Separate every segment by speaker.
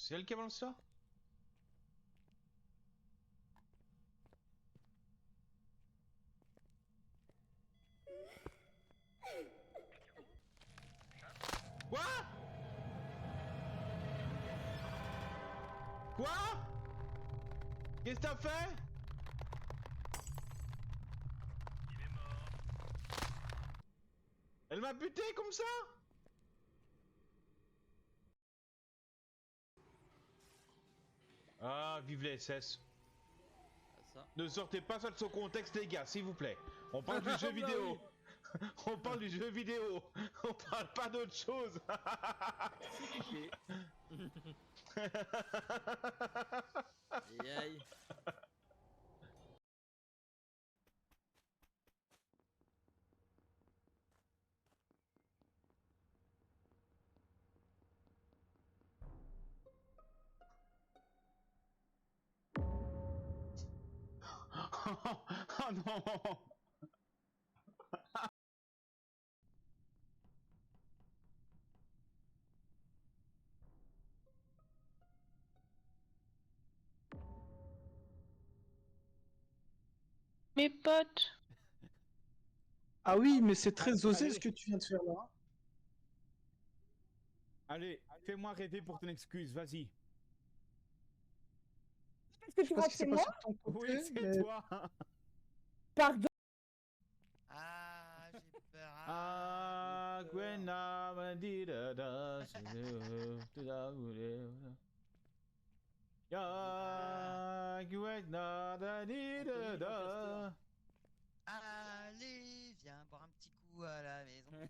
Speaker 1: C'est elle qui avance ça? Quoi? Quoi? Qu'est-ce que t'as fait?
Speaker 2: Il est mort.
Speaker 1: Elle m'a buté comme ça? Ah, vive les SS.
Speaker 3: Ça.
Speaker 1: Ne sortez pas ça de son contexte, les gars, s'il vous plaît. On parle du jeu vidéo. On parle du jeu vidéo. On parle pas d'autre chose.
Speaker 3: Aïe aïe.
Speaker 1: Oh non.
Speaker 4: Mes potes.
Speaker 5: Ah oui, mais c'est très osé ce que tu viens de faire là.
Speaker 6: Allez, fais-moi rêver pour ton excuse, vas-y.
Speaker 7: Est-ce que
Speaker 5: Je
Speaker 7: tu
Speaker 5: sais pas
Speaker 7: crois
Speaker 5: ce
Speaker 7: que
Speaker 5: qui
Speaker 7: c'est
Speaker 5: s'est
Speaker 7: moi?
Speaker 5: passé de ton côté,
Speaker 6: Oui, c'est
Speaker 5: mais
Speaker 6: toi.
Speaker 7: Pardon?
Speaker 2: Ah, j'ai peur.
Speaker 1: Ah,
Speaker 2: j'ai peur. Allez, viens boire un petit coup à la maison.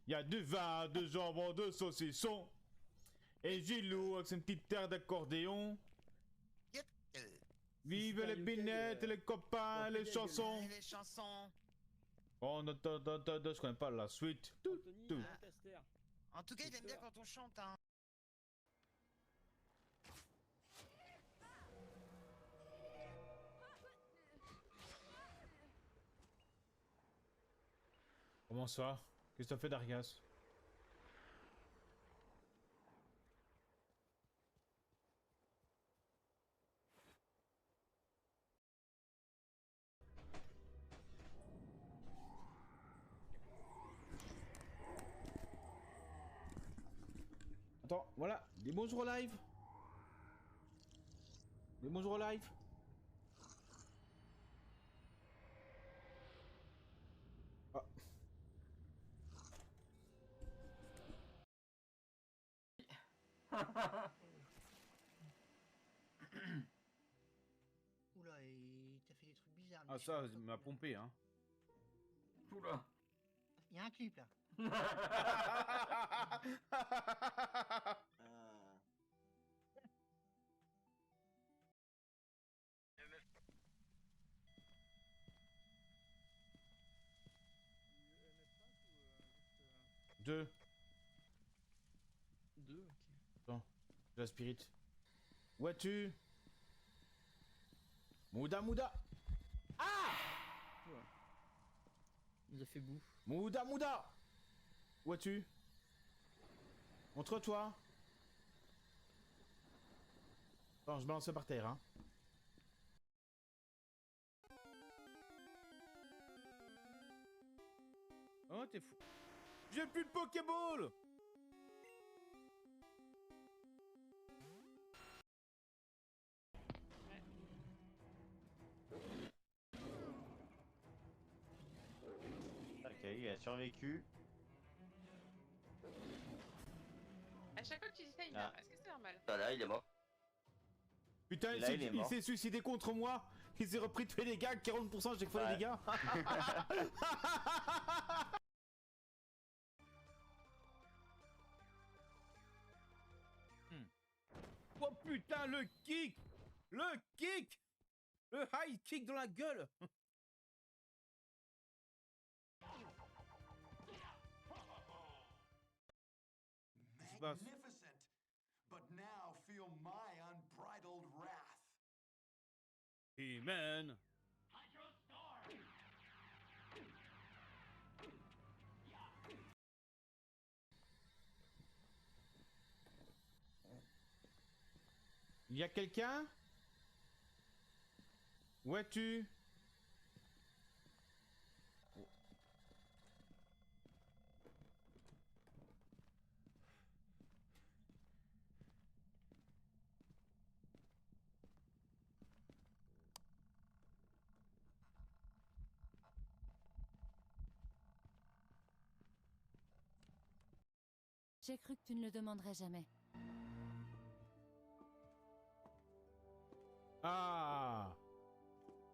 Speaker 6: Il y a du vin, de jambon, de saucisson. Et Gilou avec son petite terre d'accordéon. Vive les binettes, les copains, les chansons.
Speaker 2: Et les chansons.
Speaker 6: Oh, non, je connais pas la suite. Tout.
Speaker 2: En tout cas, il aime bien quand on chante, hein.
Speaker 6: Comment ça? Qu'est-ce que t'as fait d'Arias? Attends, voilà, des bonjours au live. Des bonjours au live. Ah.
Speaker 8: Oula, et t'as fait des trucs bizarres.
Speaker 6: Ah, ça, il m'a pompé, hein.
Speaker 9: Oula.
Speaker 8: Il y a un clip là.
Speaker 6: Deux.
Speaker 3: Deux, ok.
Speaker 6: Attends, de la spirit. Où es-tu? Mouda Mouda.
Speaker 3: Il nous a fait boue.
Speaker 6: Mouda Mouda. Où es-tu? Montre-toi. Attends, je balance ça par terre, hein. Oh, t'es fou. J'ai plus de Pokéball.
Speaker 10: Ok, il a survécu.
Speaker 4: À chaque fois que tu dis ça, il
Speaker 10: Ah.
Speaker 4: meurt. Est-ce que c'est normal?
Speaker 9: Voilà, il est mort.
Speaker 6: Putain,
Speaker 10: Là, il est
Speaker 6: il
Speaker 10: mort.
Speaker 6: s'est suicidé contre moi. Il s'est repris de tous les dégâts, 40% à chaque fois les
Speaker 10: Ouais.
Speaker 6: dégâts. Oh putain, le kick! Le kick! Le high kick dans la gueule!
Speaker 11: Magnificent! But now feel my unbridled wrath.
Speaker 6: He-Man! Y'a quelqu'un? Où es-tu?
Speaker 10: J'ai cru que tu ne le demanderais jamais.
Speaker 6: Ah!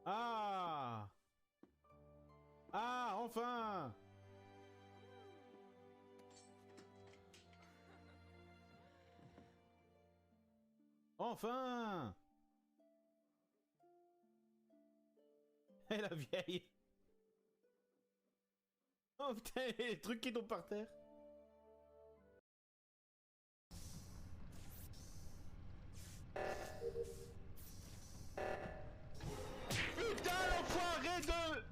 Speaker 6: Ah! Ah, enfin! Enfin! Et la vieille! Oh putain, les trucs qui tombent par terre! Putain, l'enfoiré de...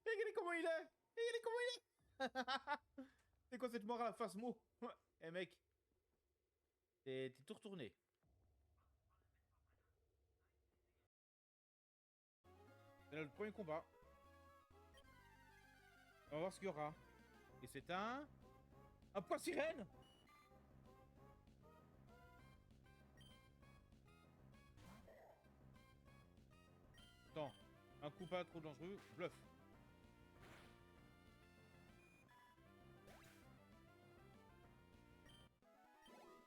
Speaker 6: Regardez comment il est! Regardez comment il est! C'est quoi cette mort à la face mou? Eh mec, t'es tout retourné. C'est le premier combat. On va voir ce qu'il y aura. Et c'est un poids sirène. Attends, un coup pas trop dangereux, bluff.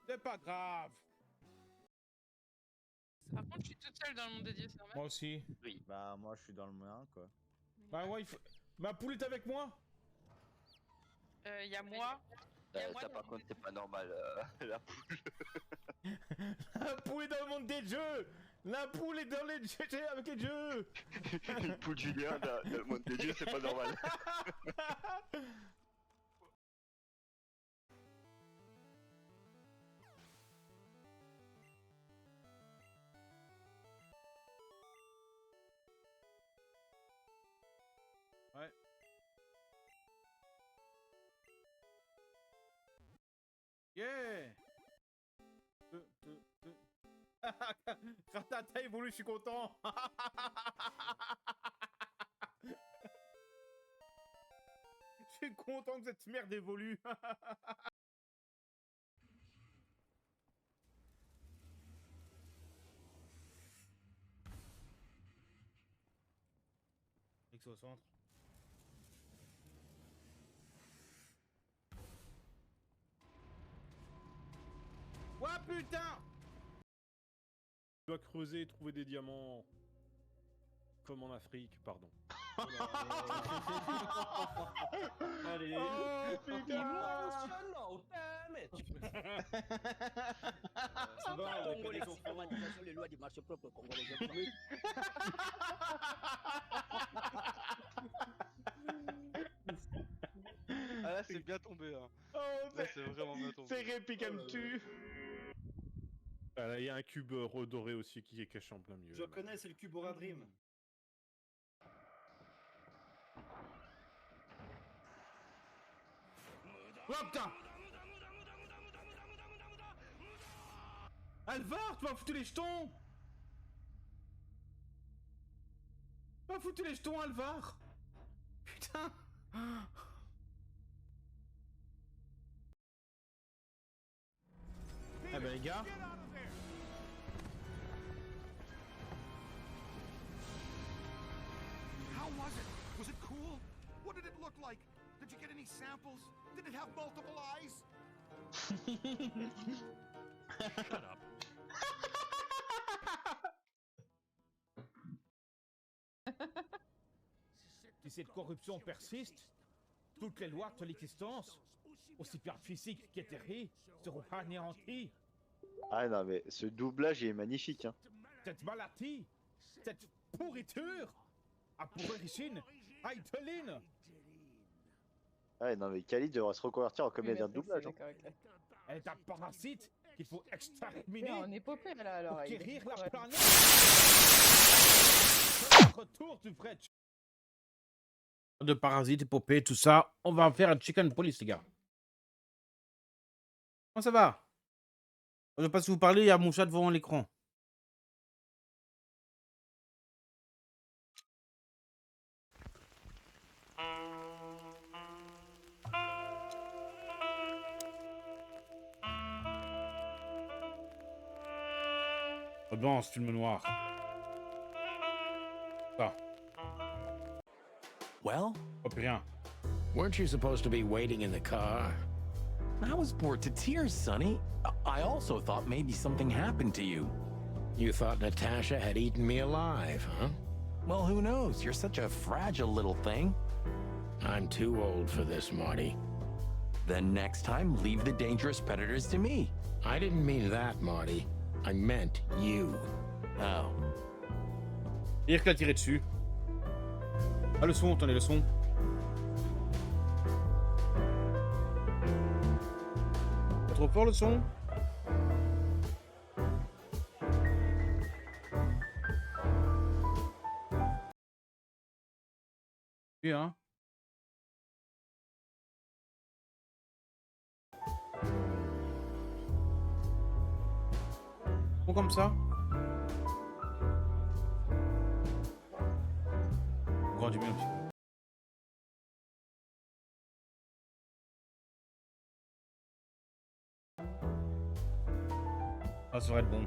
Speaker 6: C'est pas grave.
Speaker 4: Par contre, je suis toute seule dans le monde des dieux, c'est normal.
Speaker 6: Moi aussi.
Speaker 3: Oui.
Speaker 12: Bah moi je suis dans le mien quoi.
Speaker 6: Bah ouais, il faut... Ma poule est avec moi.
Speaker 4: Il y a moi.
Speaker 9: Ça par contre c'est pas normal, la poule.
Speaker 6: La poule est dans le monde des jeux. La poule est dans les jeux avec les jeux.
Speaker 9: Une poule Julien dans le monde des dieux, c'est pas normal.
Speaker 6: Ouais. Yeah. Ratata évolue, je suis content. Je suis content que cette merde évolue. X au centre. Ouah putain!
Speaker 13: Tu dois creuser et trouver des diamants. Comme en Afrique, pardon.
Speaker 12: Allez.
Speaker 6: Oh putain!
Speaker 12: Ça va, on connaît son formalisation, les lois du marché propre congolais.
Speaker 14: Ah là c'est bien tombé hein.
Speaker 6: Oh,
Speaker 14: Là c'est vraiment bien tombé.
Speaker 6: c'est répique à me tue.
Speaker 13: Ah, là, il y a un cube redoré aussi qui est caché en plein milieu.
Speaker 12: Je connais, c'est le cube Aura Dream.
Speaker 6: Oh putain! Alvar, tu m'as foutu les jetons! Tu m'as foutu les jetons, Alvar! Putain! Eh ben les gars...
Speaker 11: How was it? Was it cool? What did it look like? Did you get any samples? Did it have multiple eyes?
Speaker 13: Shut up.
Speaker 6: Si cette corruption persiste, toutes les lois de l'existence, aussi bien physiques qu'éthériques, seront anéanties.
Speaker 9: Ah non mais ce doublage il est magnifique hein.
Speaker 6: Cette maladie, cette pourriture, a pour origine Aïteline.
Speaker 9: Ouais non mais Khalid devrait se reconvertir en comédien de doublage hein.
Speaker 6: Elle est un parasite qu'il faut exterminer
Speaker 7: On est popé là alors.
Speaker 6: pour
Speaker 7: il est
Speaker 6: guérir
Speaker 7: fort,
Speaker 6: la
Speaker 7: ouais.
Speaker 6: planète. Retour du vrai
Speaker 15: De parasites, épopées, tout ça. On va faire un chicken police, les gars. Comment ça va? Je ne sais pas si vous parlez, il y a mon chat devant l'écran. Ambiance, film noir. Ça.
Speaker 16: Well,
Speaker 15: Oh, plus rien.
Speaker 16: weren't you supposed to be waiting in the car? I was bored to tears, Sonny. I also thought maybe something happened to you. You thought Natasha had eaten me alive, huh? Well, who knows? You're such a fragile little thing. I'm too old for this, Marty. Then next time, leave the dangerous predators to me. I didn't mean that, Marty. I meant you. Oh.
Speaker 15: Dire qu'il a tiré dessus. Ah, le son, attendez, le son. Pas trop fort le son? Oui, hein. Bon, comme ça. Grand du bien. Ah, ça devrait être bon.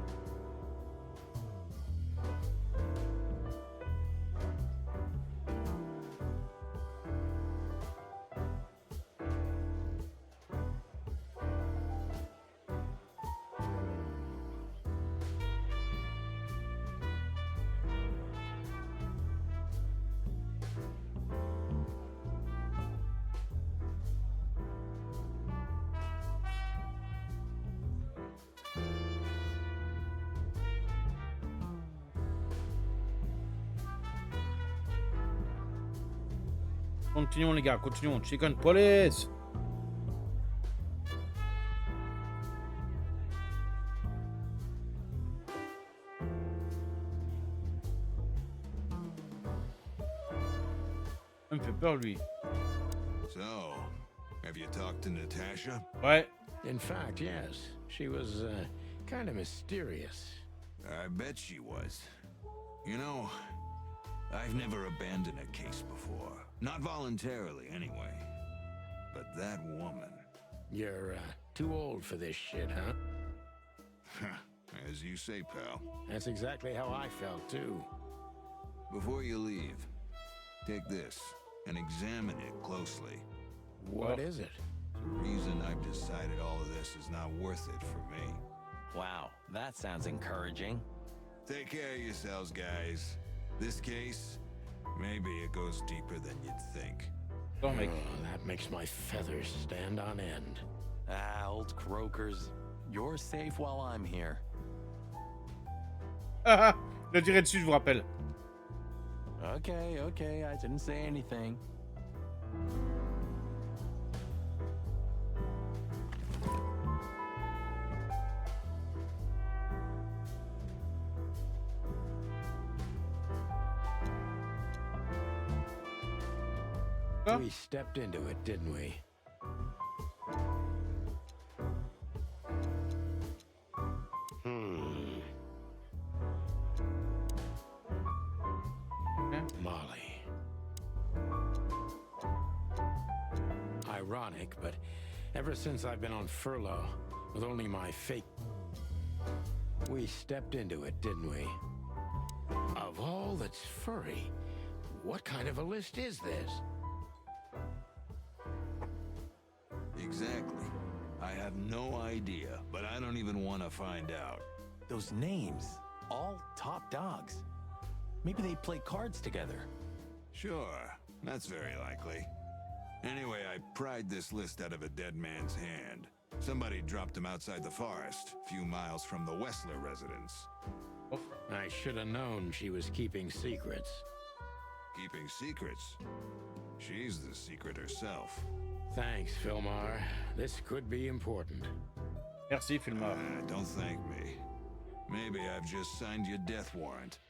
Speaker 15: Continuons les gars, continuons. Chicken police. Il me fait peur lui.
Speaker 11: So, have you talked to Natasha?
Speaker 15: Ouais.
Speaker 16: In fact, yes. She was, kind of mysterious.
Speaker 11: I bet she was. You know, I've never abandoned a case before. Not voluntarily, anyway. But that woman...
Speaker 16: You're, too old for this shit, huh?
Speaker 11: As you say, pal.
Speaker 16: That's exactly how I felt, too.
Speaker 11: Before you leave, take this and examine it closely.
Speaker 16: What is it?
Speaker 11: The reason I've decided all of this is not worth it for me.
Speaker 16: Wow, that sounds encouraging.
Speaker 11: Take care of yourselves, guys. This case, maybe it goes deeper than you'd think.
Speaker 15: Oh,
Speaker 16: that makes my feathers stand on end. Ah, old croakers. You're safe while I'm here.
Speaker 15: Il a tiré dessus, je vous rappelle.
Speaker 16: Okay, I didn't say anything. We stepped into it, didn't we? Molly. Ironic, but ever since I've been on furlough, with only my fake... We stepped into it, didn't we? Of all that's furry, what kind of a list is this?
Speaker 11: Exactly. I have no idea, but I don't even want to find out.
Speaker 16: Those names, all top dogs. Maybe they play cards together.
Speaker 11: Sure, that's very likely. Anyway, I pried this list out of a dead man's hand. Somebody dropped him outside the forest, a few miles from the Wessler residence.
Speaker 16: I should have known she was keeping secrets.
Speaker 11: Keeping secrets? She's the secret herself.
Speaker 16: Thanks, Filmar. This could be important.
Speaker 15: Merci, Filmar.
Speaker 11: Don't thank me. Maybe I've just signed your death warrant.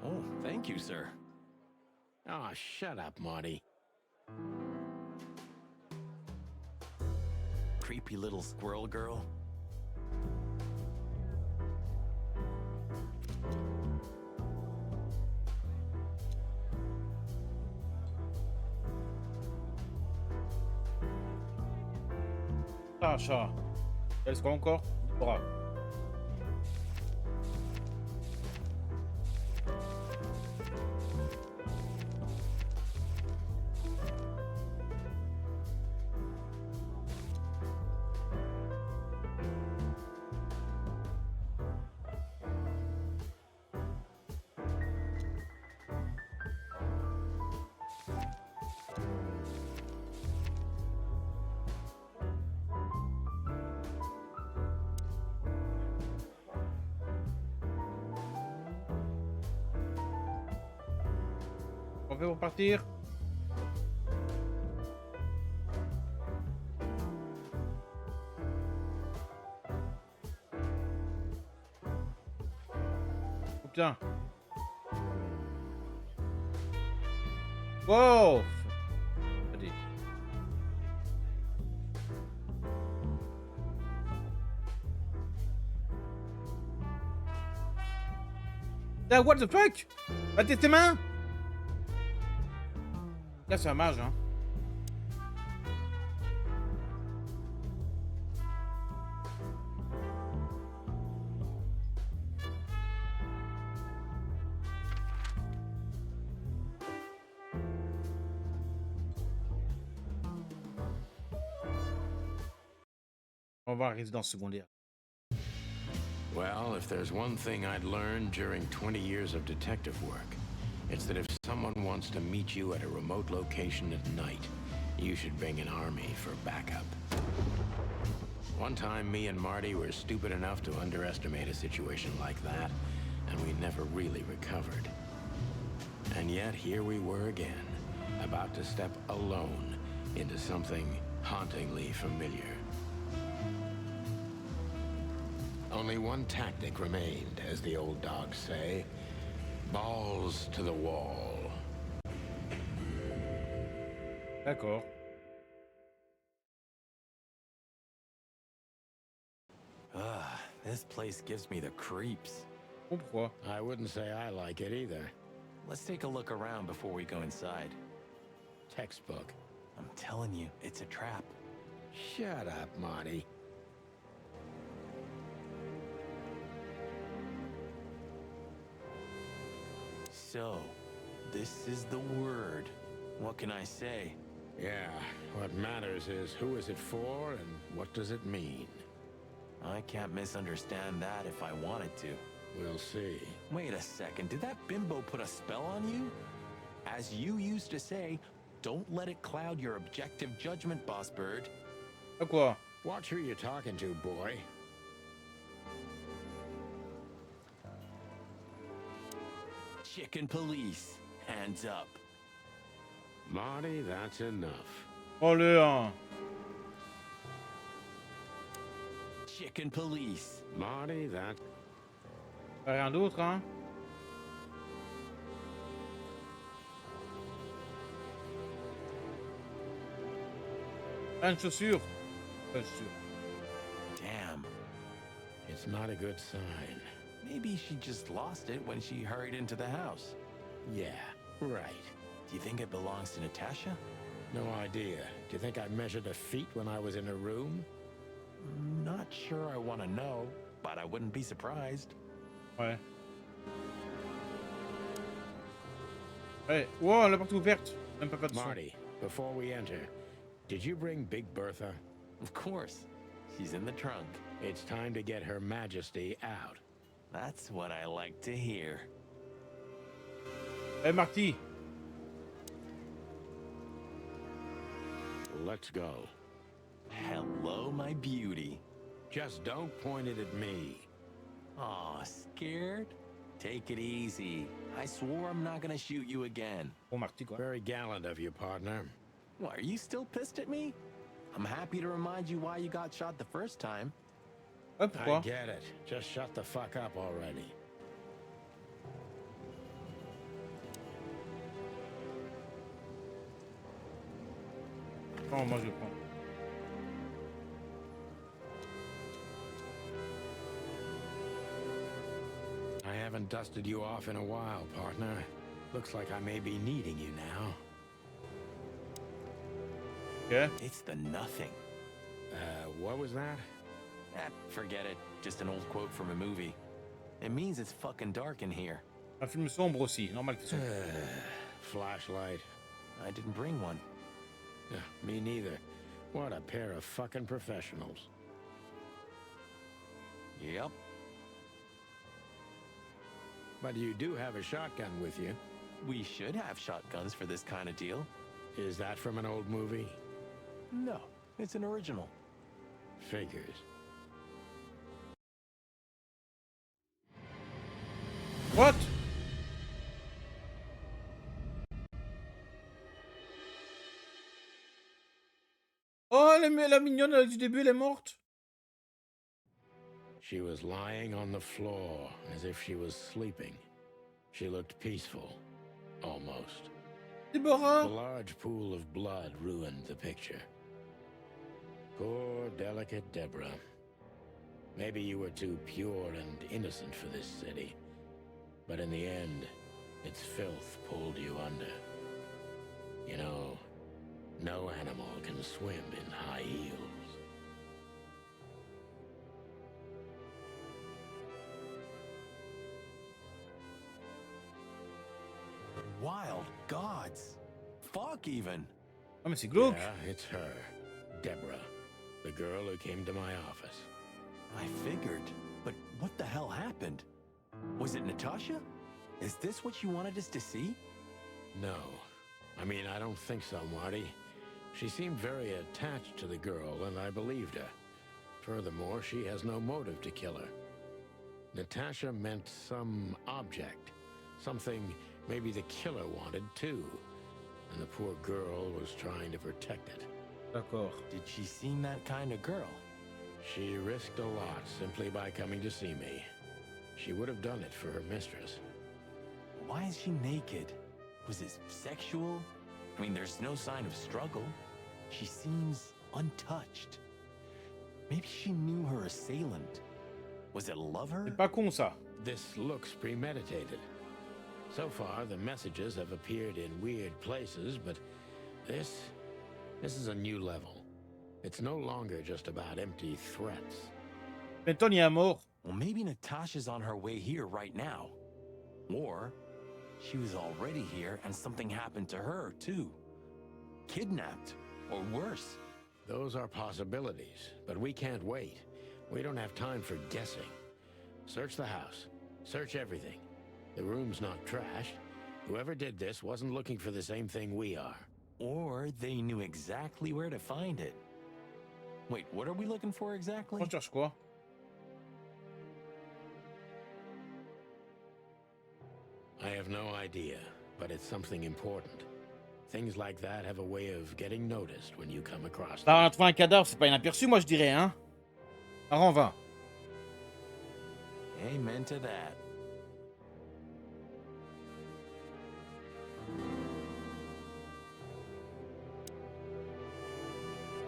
Speaker 16: Oh, thank you, sir. Ah, shut up, Marty. Creepy little squirrel girl.
Speaker 15: Tasha. Est-ce qu'on encore? Bras. On fait pour partir. Oh putain. Wow. Allez. Ah, what the fuck? Bah t'es tes mains. Là c'est un mage hein. On va voir résidence secondaire.
Speaker 16: Well, if there's one thing I'd learned during 20 years of detective work, it's that if someone wants to meet you at a remote location at night, you should bring an army for backup. One time, me and Marty were stupid enough to underestimate a situation like that, and we never really recovered. And yet, here we were again, about to step alone into something hauntingly familiar. Only one tactic remained, as the old dogs say. Balls to the wall.
Speaker 15: D'accord.
Speaker 16: This place gives me the creeps.
Speaker 15: Pourquoi?
Speaker 16: I wouldn't say I like it either.
Speaker 12: Let's take a look around before we go inside.
Speaker 16: Textbook.
Speaker 12: I'm telling you, it's a trap.
Speaker 16: Shut up, Marty.
Speaker 12: So, this is the word. What can I say?
Speaker 16: Yeah, what matters is who is it for and what does it mean?
Speaker 12: I can't misunderstand that if I wanted to.
Speaker 16: We'll see.
Speaker 12: Wait a second, did that bimbo put a spell on you? As you used to say, don't let it cloud your objective judgment, Boss Bird.
Speaker 15: Quoi?
Speaker 16: Watch who you're talking to, boy.
Speaker 12: Chicken police, hands up.
Speaker 16: Marty, that's enough.
Speaker 15: Oh le
Speaker 12: Chicken police.
Speaker 16: Marty, that...
Speaker 15: Rien d'autre hein? Pas une chaussure. Pas une chaussure.
Speaker 12: Damn.
Speaker 16: It's not a good sign.
Speaker 12: Maybe she just lost it when she hurried into the house.
Speaker 16: Yeah, right.
Speaker 12: Do you think it belongs to Natasha?
Speaker 16: No idea. Do you think I measured her feet when I was in her room?
Speaker 12: Not sure I want to know, but I wouldn't be surprised.
Speaker 15: Ouais. Ouais. Wow, la porte ouverte. Même pas de son.
Speaker 16: Marty, before we enter, did you bring Big Bertha?
Speaker 12: Of course. She's in the trunk.
Speaker 16: It's time to get Her Majesty out.
Speaker 12: That's what I like to hear.
Speaker 15: Hey Marty.
Speaker 16: Let's go.
Speaker 12: Hello, my beauty.
Speaker 16: Just don't point it at me.
Speaker 12: Aw, scared? Take it easy. I swore I'm not gonna shoot you again.
Speaker 15: Oh Marty quoi.
Speaker 16: Very gallant of you, partner.
Speaker 12: Why, are you still pissed at me? I'm happy to remind you why you got shot the first time.
Speaker 15: Ouais, pourquoi?
Speaker 16: I get it. Just shut the fuck up already.
Speaker 15: Oh, moi je le prends.
Speaker 16: I haven't dusted you off in a while, partner. Looks like I may be needing you now.
Speaker 15: Okay.
Speaker 12: It's the nothing.
Speaker 16: What was that?
Speaker 12: Forget it. Just an old quote from a movie. It means it's fucking dark in here.
Speaker 15: Un film sombre aussi, normal que c'est sombre.
Speaker 16: Flashlight.
Speaker 12: I didn't bring one.
Speaker 16: Me neither. What a pair of fucking professionals.
Speaker 12: Yep.
Speaker 16: But you do have a shotgun with you.
Speaker 12: We should have shotguns for this kind of deal.
Speaker 16: Is that from an old movie?
Speaker 12: No, it's an original.
Speaker 16: Figures.
Speaker 15: What? Oh, la mignonne du début, elle est morte.
Speaker 16: She was lying on the floor as if she was sleeping. She looked peaceful, almost.
Speaker 15: Deborah.
Speaker 16: The large pool of blood ruined the picture. Poor, delicate Deborah. Maybe you were too pure and innocent for this city. But in the end, its filth pulled you under. You know, no animal can swim in high heels.
Speaker 12: Wild gods. Fuck even.
Speaker 15: Ah, mais c'est glauque.
Speaker 16: Yeah, it's her. Deborah. The girl who came to my office.
Speaker 12: I figured. But what the hell happened? Was it Natasha? Is this what you wanted us to see?
Speaker 16: No. I mean, I don't think so, Marty. She seemed very attached to the girl, and I believed her. Furthermore, she has no motive to kill her. Natasha meant some object. Something maybe the killer wanted, too. And the poor girl was trying to protect it.
Speaker 15: D'accord.
Speaker 12: Did she seem that kind of girl?
Speaker 16: She risked a lot simply by coming to see me. She would have done it for her mistress.
Speaker 12: Why is she naked? Was it sexual? I mean, there's no sign of struggle. She seems untouched. Maybe she knew her assailant. Was it a lover?
Speaker 15: C'est pas con ça.
Speaker 16: This looks premeditated. So far, the messages have appeared in weird places, but this is a new level. It's no longer just about empty threats.
Speaker 15: Maintenant, il y a un mort.
Speaker 12: Well, maybe Natasha's on her way here right now. Or she was already here and something happened to her, too. Kidnapped, or worse.
Speaker 16: Those are possibilities, but we can't wait. We don't have time for guessing. Search the house. Search everything. The room's not trashed. Whoever did this wasn't looking for the same thing we are.
Speaker 12: Or they knew exactly where to find it. Wait, what are we looking for exactly?
Speaker 15: On cherche quoi?
Speaker 16: I have no idea, but it's something important. Things like that have a way of getting noticed when you come across them.
Speaker 15: Bah, trouver un cadavre, c'est pas inaperçu, moi je dirais, hein. Alors on va.
Speaker 12: Amen to that.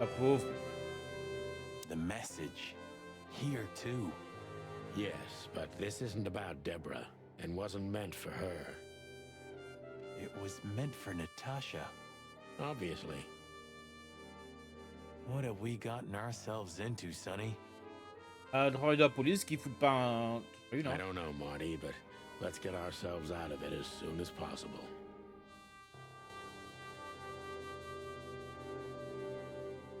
Speaker 15: La pauvre.
Speaker 12: The message. Here, too.
Speaker 16: Yes, but this isn't about Deborah, and wasn't meant for her.
Speaker 12: It was meant for Natasha.
Speaker 16: Obviously.
Speaker 12: What have we gotten ourselves into, Sonny?
Speaker 15: Le travail de la police qui fout pas un... Oui, non.
Speaker 16: I don't know, Marty, but let's get ourselves out of it as soon as possible.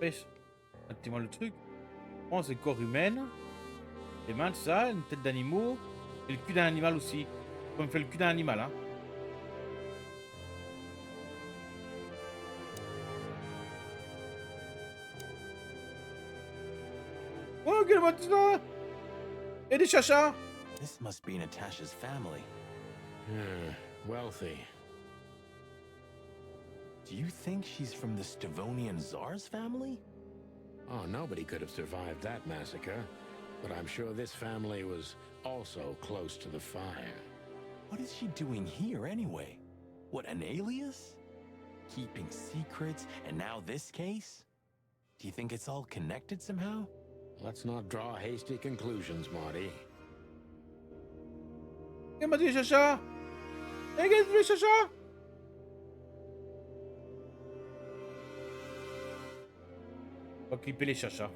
Speaker 15: Wesh. Attends-moi le truc. Oh, c'est le corps humain. Les mains, tout ça, une tête d'animaux. Et le cul d'un animal aussi. On me fait le cul d'un animal, hein. Oh, regarde-moi tout ça. Et des chachas.
Speaker 12: This must be Natasha's family.
Speaker 16: Wealthy.
Speaker 12: Do you think she's from the Stavonian Tsar's family?
Speaker 16: Oh, nobody could have survived that massacre. But I'm sure this family was also close to the fire.
Speaker 12: What is she doing here, anyway? What, an alias? keeping secrets, and now this case? Do you think it's all connected somehow?
Speaker 16: Let's not draw hasty conclusions, Marty.
Speaker 15: Qu'est-ce m'a dit les chachas? Qu'est-ce que les chachas? On va clipper les chachas.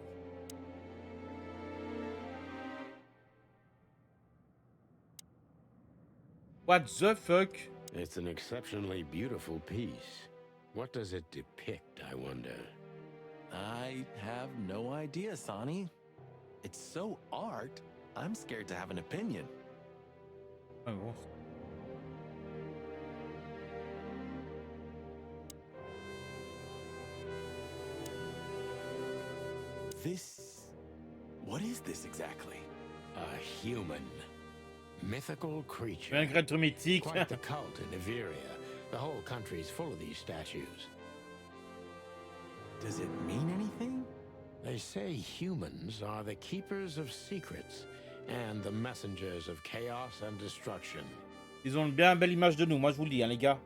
Speaker 15: What the fuck?
Speaker 16: It's an exceptionally beautiful piece. What does it depict, I wonder?
Speaker 12: I have no idea, Sonny. It's so art, I'm scared to have an opinion.
Speaker 15: Ah bon.
Speaker 12: This... What is this exactly?
Speaker 16: A human. Mythical creature.
Speaker 15: Un créature mythique.
Speaker 16: Quite the cult in Iveria. The whole country's full of these statues.
Speaker 12: Does it mean anything?
Speaker 16: They say humans are the keepers of secrets and the messengers of chaos and destruction.
Speaker 15: Ils ont bien une belle image de nous, moi je vous le dis, hein, les gars.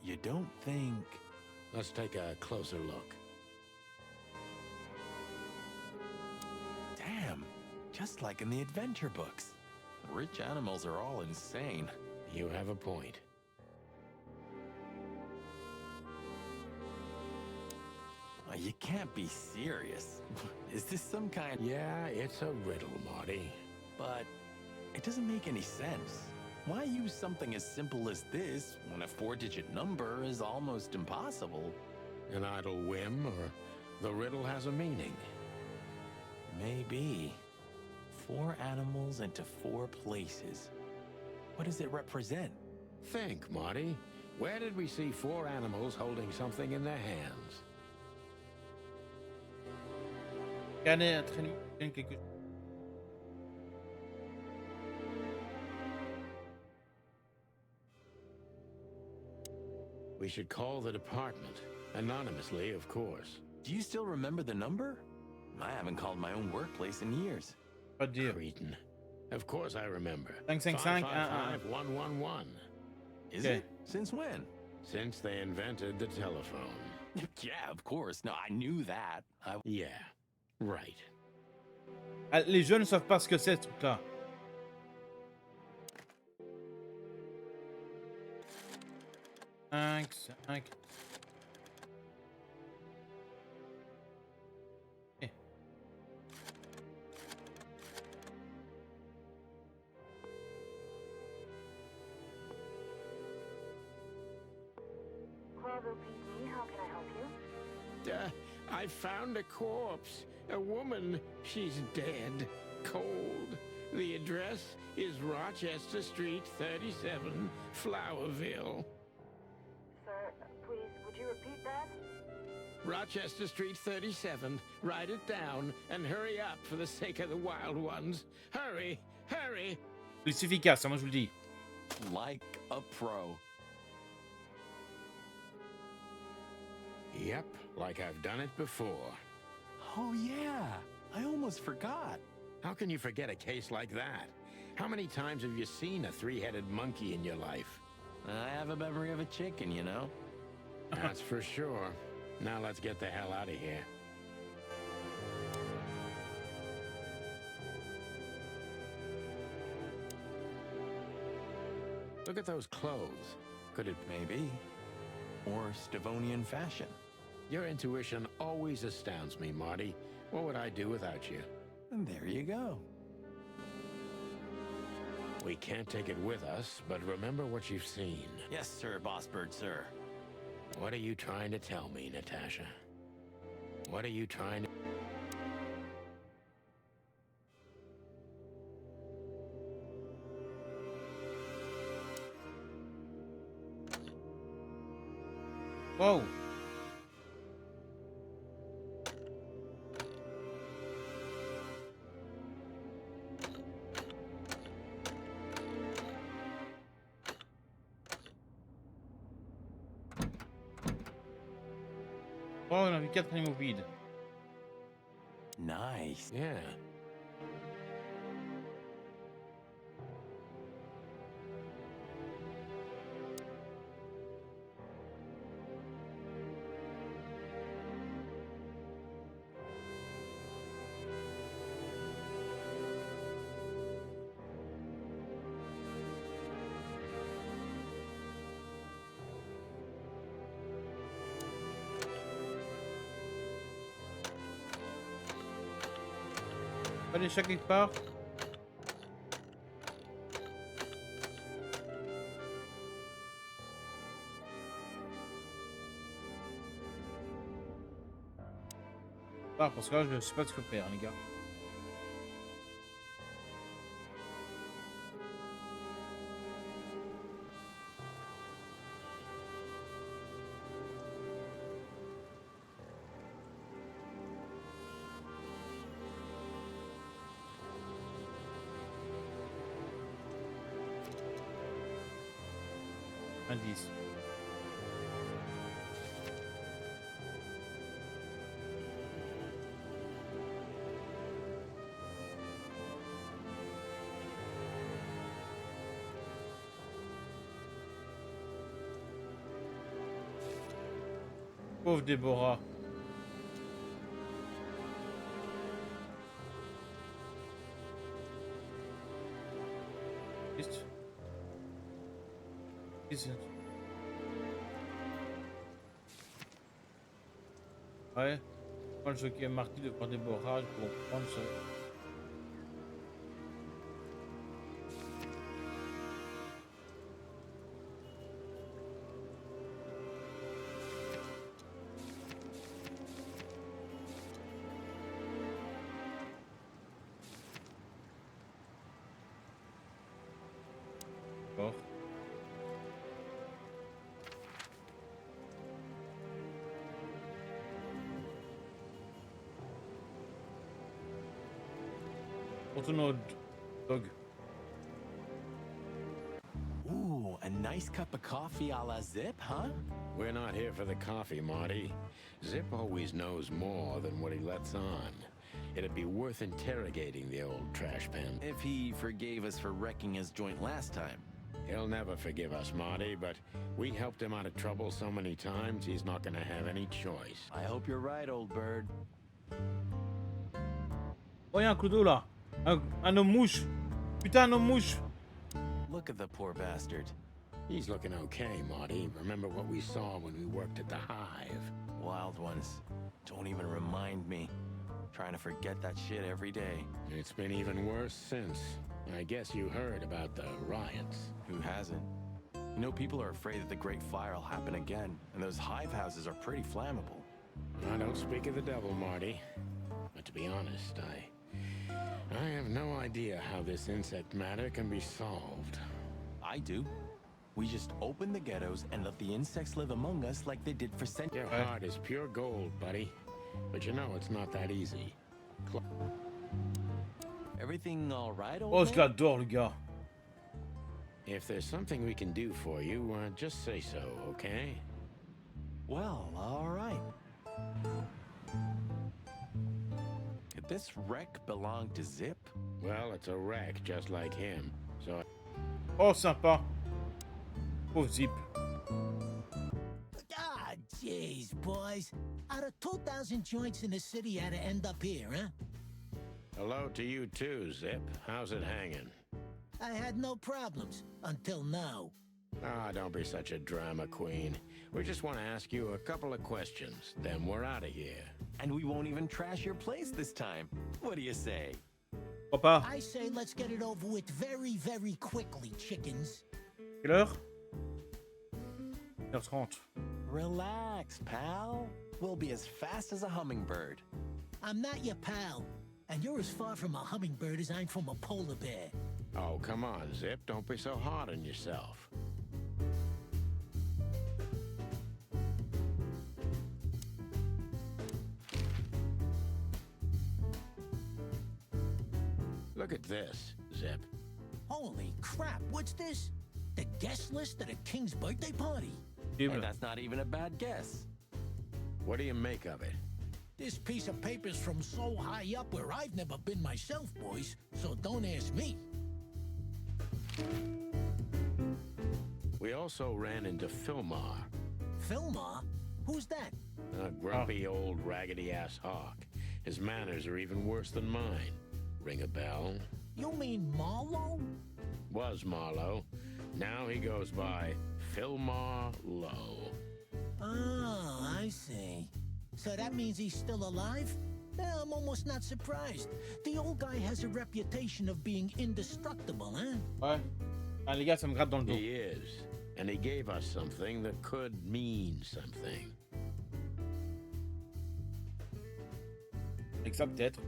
Speaker 12: You don't think...
Speaker 16: Let's take a closer look.
Speaker 12: Damn, just like in the adventure books. The rich animals are all insane.
Speaker 16: You have a point.
Speaker 12: You can't be serious. Is this some kind...
Speaker 16: Yeah, it's a riddle, Marty.
Speaker 12: But it doesn't make any sense. Why use something as simple as this when a 4-digit number is almost impossible?
Speaker 16: An idle whim, or the riddle has a meaning?
Speaker 12: Maybe. 4 animals into 4 places. What does it represent?
Speaker 16: Think, Marty. Where did we see 4 animals holding something in their hands? We should call the department. Anonymously, of course.
Speaker 12: Do you still remember the number? I haven't called my own workplace in years.
Speaker 15: Pas de dire.
Speaker 16: Cretin. Of course I remember.
Speaker 15: 555
Speaker 16: 555-111.
Speaker 12: Is it? Since when?
Speaker 16: Since they invented the telephone.
Speaker 12: Yeah, of course. No, I knew that.
Speaker 16: Yeah, right.
Speaker 15: Ah, les jeunes ne savent pas ce que c'est, ce truc-là. Cinq. Eh.
Speaker 17: Bravo PD, how can I help you?
Speaker 16: I found a corpse. A woman. She's dead. Cold. The address is Rochester Street, 37, Flowerville.
Speaker 17: Sir, please, would you repeat that?
Speaker 16: Rochester Street, 37. Write it down and hurry up for the sake of the wild ones. Hurry! Hurry!
Speaker 15: C'est efficace, moi je vous le dis.
Speaker 12: Like a pro.
Speaker 16: Yep, like I've done it before.
Speaker 12: Oh yeah, I almost forgot.
Speaker 16: How can you forget a case like that? How many times have you seen a 3-headed monkey in your life?
Speaker 12: I have a memory of a chicken, you know?
Speaker 16: That's for sure. Now let's get the hell out of here. Look at those clothes.
Speaker 12: Could it maybe? Or Stavonian fashion?
Speaker 16: Your intuition always astounds me, Marty. What would I do without you?
Speaker 12: And there you go.
Speaker 16: We can't take it with us, but remember what you've seen.
Speaker 12: Yes, sir, Boss Bird, sir.
Speaker 16: What are you trying to tell me, Natasha? What are you trying to...
Speaker 15: Wow. Oh, on a vu 4 animaux vides.
Speaker 12: Nice.
Speaker 16: Yeah.
Speaker 15: Pas les chats quelque part? Ah, parce que là, je sais pas ce que faire, les gars. Indice. Pauvre Déborah. Qu'est-ce que ouais. Moi, le jockey marqué de prendre Déborah pour prendre ça. D'accord. Retourne au dog.
Speaker 12: Ooh, a nice cup of coffee a la Zip, huh?
Speaker 16: We're not here for the coffee, Marty. Zip always knows more than what he lets on. It'd be worth interrogating the old trash pan.
Speaker 12: If he forgave us for wrecking his joint last time.
Speaker 16: He'll never forgive us, Marty, but we helped him out of trouble so many times, he's not gonna have any choice.
Speaker 12: I hope you're right, old bird.
Speaker 15: Oh, y'a un clodo là. Un homme mouche. Putain, un homme mouche.
Speaker 12: Look at the poor bastard.
Speaker 16: He's looking okay, Marty. Remember what we saw when we worked at the hive?
Speaker 12: Wild ones. Don't even remind me. Trying to forget that shit every day.
Speaker 16: It's been even worse since. I guess you heard about the riots.
Speaker 12: Who hasn't? You know, people are afraid that the Great Fire will happen again, and those hive houses are pretty flammable.
Speaker 16: I don't speak of the devil, Marty. But to be honest, I have no idea how this insect matter can be solved.
Speaker 12: I do. We just open the ghettos and let the insects live among us like they did for centuries.
Speaker 16: Your heart is pure gold, buddy. But you know it's not that easy.
Speaker 12: Everything all right, old
Speaker 15: Oh,
Speaker 12: man?
Speaker 15: je l'adore, le gars.
Speaker 16: If there's something we can do for you, just say so, okay?
Speaker 12: Well, all right. Could this wreck belong to Zip?
Speaker 16: Well, it's a wreck just like him, so...
Speaker 15: Oh, sympa. Pauvre Zip.
Speaker 8: Ah, jeez, boys. Out of 2,000 joints in the city, had to end up here, huh?
Speaker 16: Hello to you too, Zip. How's it hanging?
Speaker 8: I had no problems, until now.
Speaker 16: Ah, don't be such a drama queen. We just want to ask you a couple of questions, then we're out of here.
Speaker 12: And we won't even trash your place this time. What do you say?
Speaker 15: Papa.
Speaker 8: I say let's get it over with very, very quickly, chickens.
Speaker 15: Quelle heure? 1h30.
Speaker 12: Relax, pal. We'll be as fast as a hummingbird.
Speaker 8: I'm not your pal, and you're as far from a hummingbird as I'm from a polar bear.
Speaker 16: Oh, come on, Zip. Don't be so hard on yourself. Look at this, Zip.
Speaker 8: Holy crap, what's this? The guest list at a king's birthday party?
Speaker 12: Hey, that's not even a bad guess.
Speaker 16: What do you make of it?
Speaker 8: This piece of paper's from so high up where I've never been myself, boys, so don't ask me.
Speaker 16: We also ran into Filmar.
Speaker 8: Filmar? Who's that?
Speaker 16: A grumpy old raggedy-ass hawk. His manners are even worse than mine. Ring a bell?
Speaker 8: You mean Marlowe?
Speaker 16: Was Marlowe. Now he goes by Filmar Lowe.
Speaker 8: Oh, I see. So that means he's still alive? I'm almost not surprised. The old guy has a reputation of being indestructible, huh?
Speaker 15: Ouais. Ah, les gars, ça me gratte dans le dos.
Speaker 16: He is. And he gave us something that could mean something.
Speaker 15: Avec ça, peut-être.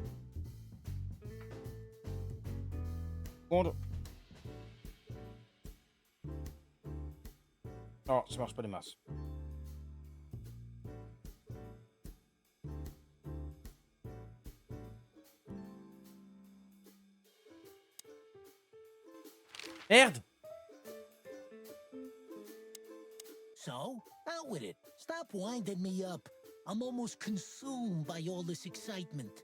Speaker 15: Seconde. Non, ça marche pas des masses. Merde!
Speaker 8: So, out with it. Stop winding me up. I'm almost consumed by all this excitement.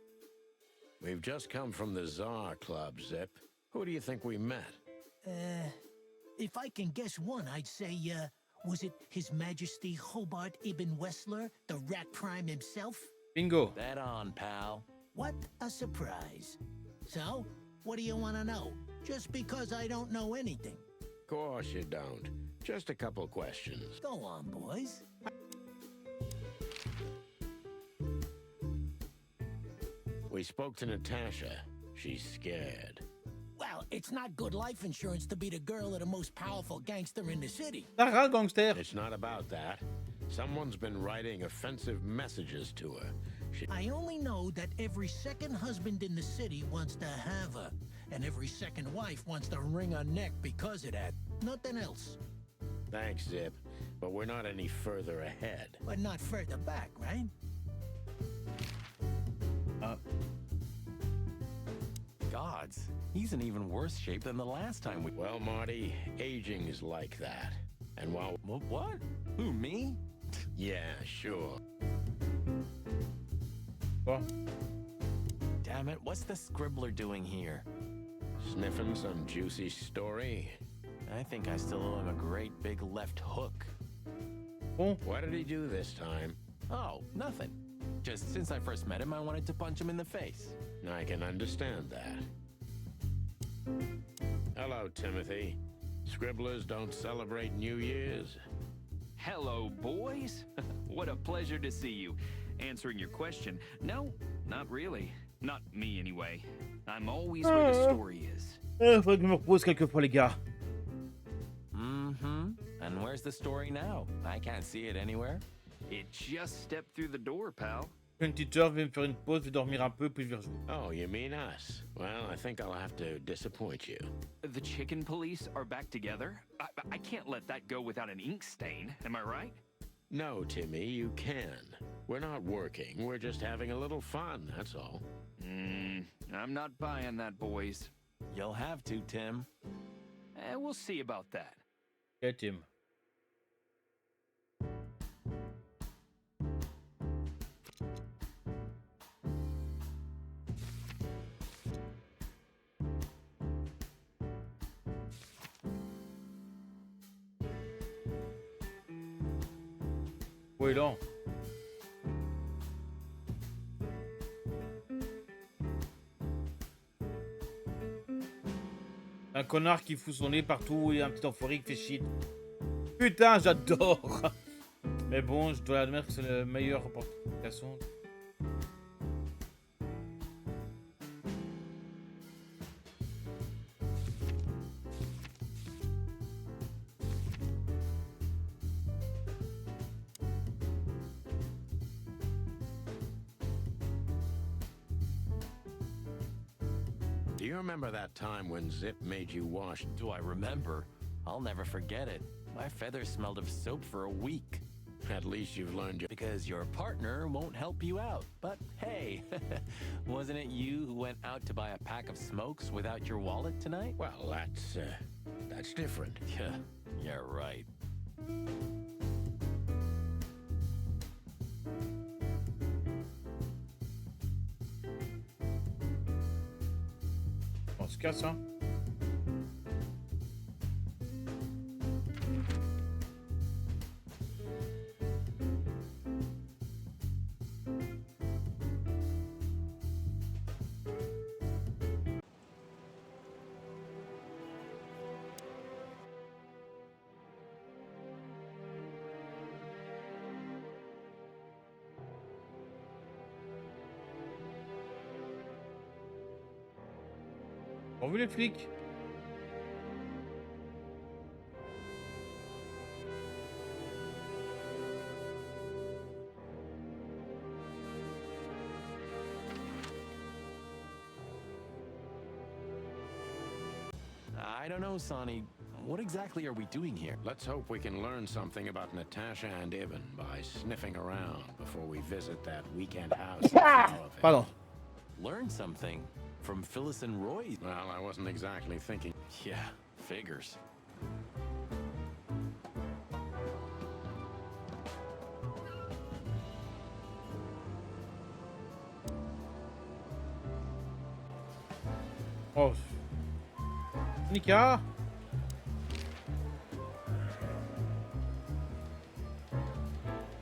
Speaker 16: We've just come from the Tsar Club, Zip. Who do you think we met?
Speaker 8: If I can guess one, I'd say, was it His Majesty Hobart Ibn Wessler, the Rat Prime himself?
Speaker 15: Bingo.
Speaker 12: Bet on, pal.
Speaker 8: What a surprise. So, what do you want to know? Just because I don't know anything.
Speaker 16: Of course you don't. Just a couple questions.
Speaker 8: Go on, boys.
Speaker 16: We spoke to Natasha. She's scared.
Speaker 8: Well, it's not good life insurance to be the girl of the most powerful gangster in the city.
Speaker 15: Sarah, gangster.
Speaker 16: It's not about that. Someone's been writing offensive messages to her.
Speaker 8: I only know that every second husband in the city wants to have her, and every second wife wants to wring her neck because of that. Nothing else.
Speaker 16: Thanks, Zip. But we're not any further ahead.
Speaker 8: But not further back, right?
Speaker 12: Gods, he's in even worse shape than the last time we...
Speaker 16: Well, Marty, aging is like that. And while...
Speaker 12: What? Who, me?
Speaker 16: Yeah, sure.
Speaker 15: What?
Speaker 12: Damn it, what's the scribbler doing here?
Speaker 16: Sniffing some juicy story?
Speaker 12: I think I still owe him a great big left hook.
Speaker 15: Oh.
Speaker 16: What did he do this time?
Speaker 12: Oh, nothing. Just since I first met him, I wanted to punch him in the face.
Speaker 16: I can understand that. Hello, Timothy. Scribblers don't celebrate New Year's.
Speaker 18: Hello, boys. What a pleasure to see you. Answering your question, no, not really. Not me, anyway. I'm always where the story is.
Speaker 15: Faudrait que je me repose quelquefois, les gars.
Speaker 12: Mm-hmm. And where's the story now? I can't see it anywhere.
Speaker 18: It just stepped through the door, pal.
Speaker 15: Une petite heure, je vais me faire une pause, je vais dormir un peu, puis je vais rejouer.
Speaker 16: Oh, you mean us? Well, I think I'll have to disappoint you.
Speaker 18: The chicken police are back together? I can't let that go without an ink stain, am I right?
Speaker 16: No, Timmy, you can. We're not working, we're just having a little fun, that's all.
Speaker 18: I'm not buying that, boys.
Speaker 12: You'll have to, Tim.
Speaker 18: We'll see about that.
Speaker 15: Okay, Tim. Oui, non. Un connard qui fout son nez partout et un petit enfoiré qui fait shit. Putain, j'adore. Mais bon, je dois admettre que c'est le meilleur reportation.
Speaker 16: Do you remember that time when Zip made you wash?
Speaker 12: Do I remember? I'll never forget it. My feathers smelled of soap for a week.
Speaker 16: At least you've learned your...
Speaker 12: Because your partner won't help you out. But hey, wasn't it you who went out to buy a pack of smokes without your wallet tonight?
Speaker 16: Well, that's different.
Speaker 12: Yeah, right.
Speaker 15: On se casse, hein. vu les flics?
Speaker 12: I don't know, Sonny. What exactly are we doing here? Let's hope we can learn something about Natasha and Ivan by sniffing around before we visit that weekend house.
Speaker 15: Pardon.
Speaker 12: Learn something? From Phyllis and Roy? Well, I wasn't exactly thinking. Yeah, figures.
Speaker 15: Oh. Nika.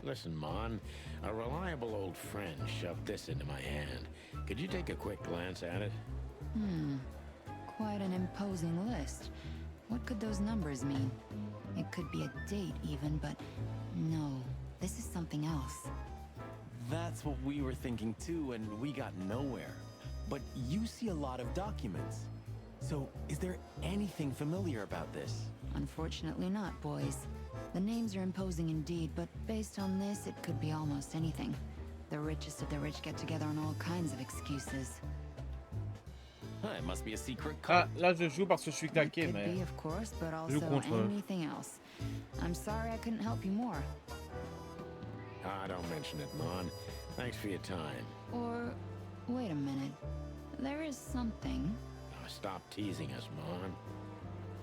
Speaker 16: Listen, Mon, a reliable old friend shoved this into my hand. Could you take a quick glance at it?
Speaker 10: Quite an imposing list. What could those numbers mean? It could be a date even, but no, this is something else.
Speaker 12: That's what we were thinking too, and we got nowhere. But you see a lot of documents. So, is there anything familiar about this?
Speaker 10: Unfortunately not, boys. The names are imposing indeed, but based on this, it could be almost anything. The richest of the rich get together on all kinds of excuses.
Speaker 12: It must be a secret
Speaker 15: Ah, là je joue parce que je suis claqué,
Speaker 10: Could
Speaker 15: mais
Speaker 10: be, of course, but
Speaker 15: je joue
Speaker 10: also
Speaker 15: contre eux.
Speaker 10: anything else. I'm sorry I couldn't help you more.
Speaker 16: Ah, don't mention it, Mon. Thanks for your time.
Speaker 10: Or, wait a minute. There is something.
Speaker 16: Now stop teasing us, Mon.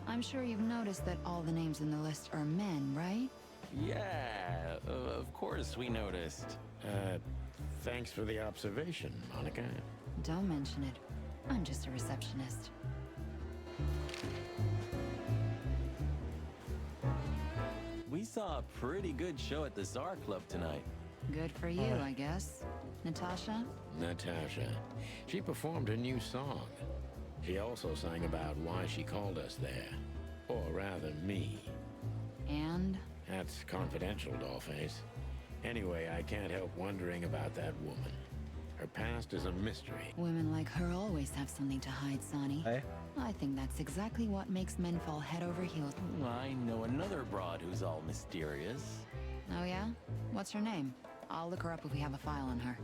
Speaker 10: I'm sure you've noticed that all the names in the list are men, right?
Speaker 12: Yeah, of course we noticed.
Speaker 16: Thanks for the observation, Monica.
Speaker 10: Don't mention it. I'm just a receptionist.
Speaker 12: We saw a pretty good show at the Czar Club tonight.
Speaker 10: Good for you, I guess. Natasha?
Speaker 16: Natasha. She performed her new song. She also sang about why she called us there. Or rather, me.
Speaker 10: And?
Speaker 16: That's confidential, Dollface. Anyway, I can't help wondering about that woman. Her past is a mystery.
Speaker 10: Women like her always have something to hide, Sonny.
Speaker 15: Hey.
Speaker 10: I think that's exactly what makes men fall head over heels.
Speaker 12: I know another broad who's all mysterious.
Speaker 10: Oh yeah? What's her name? I'll look her up if we have a file on her.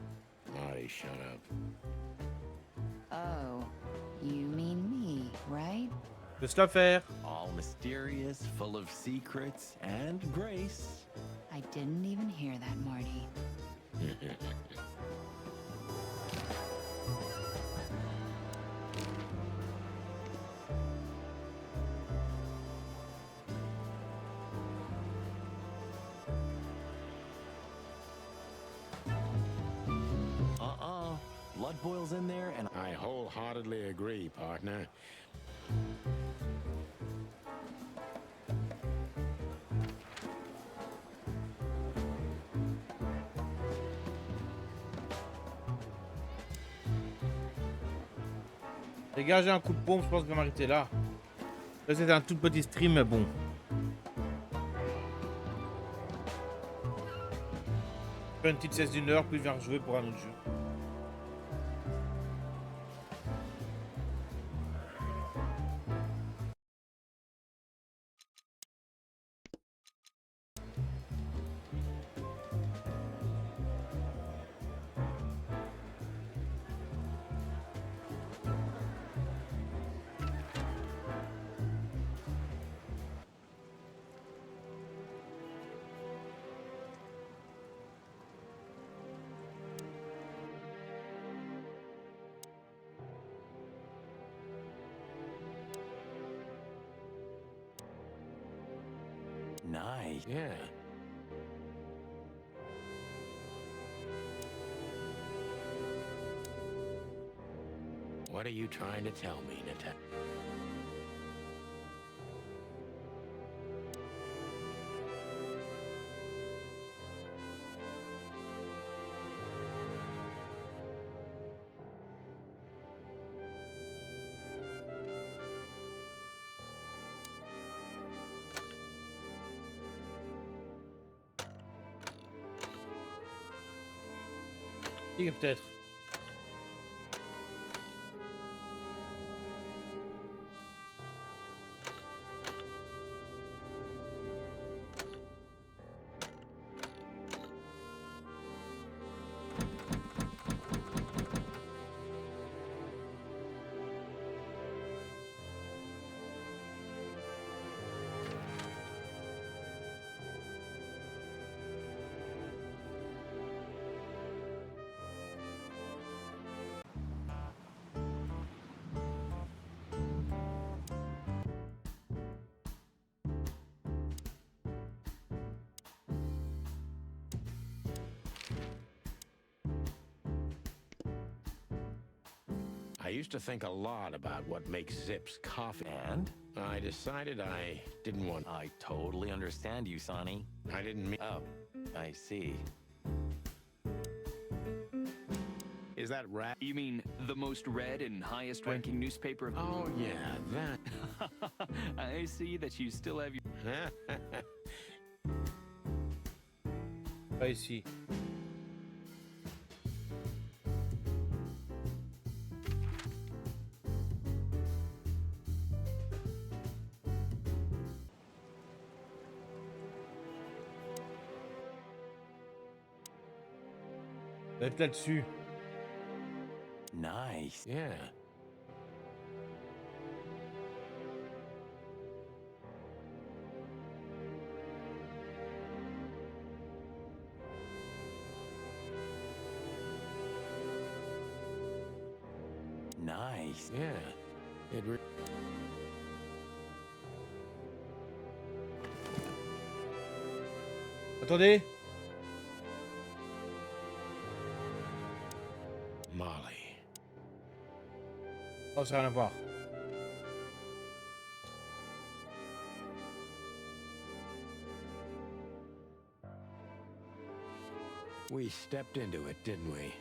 Speaker 16: Marty, shut up.
Speaker 10: Oh, you mean me, right?
Speaker 15: Laisse la faire.
Speaker 12: All mysterious, full of secrets, and grace.
Speaker 10: I didn't even hear that, Marty.
Speaker 12: Blood boils in there, and
Speaker 16: I wholeheartedly agree, partner.
Speaker 15: Les gars, j'ai un coup de pompe, je pense que je vais m'arrêter là. Là, c'était un tout petit stream, mais bon. Faire une petite sieste d'une heure, puis je viens rejouer pour un autre jeu.
Speaker 12: nice.
Speaker 16: Yeah. What are you trying to tell me, Natasha?
Speaker 15: Peut-être.
Speaker 16: I used to think a lot about what makes Zip's coffee.
Speaker 12: And?
Speaker 16: I decided I didn't want...
Speaker 12: I totally understand you, Sonny.
Speaker 16: I didn't mean...
Speaker 12: Oh, I see.
Speaker 16: Is that rat?
Speaker 18: You mean the most read and highest ranking newspaper?
Speaker 16: Oh, yeah, that.
Speaker 18: I see that you still have your...
Speaker 15: Pas ici. Peut-être là-dessus.
Speaker 12: Nice.
Speaker 16: Yeah.
Speaker 12: Nice.
Speaker 16: Yeah.
Speaker 15: Attendez.
Speaker 16: Molly.
Speaker 15: Oh, ça n'a rien à voir.
Speaker 16: We stepped into it, didn't we?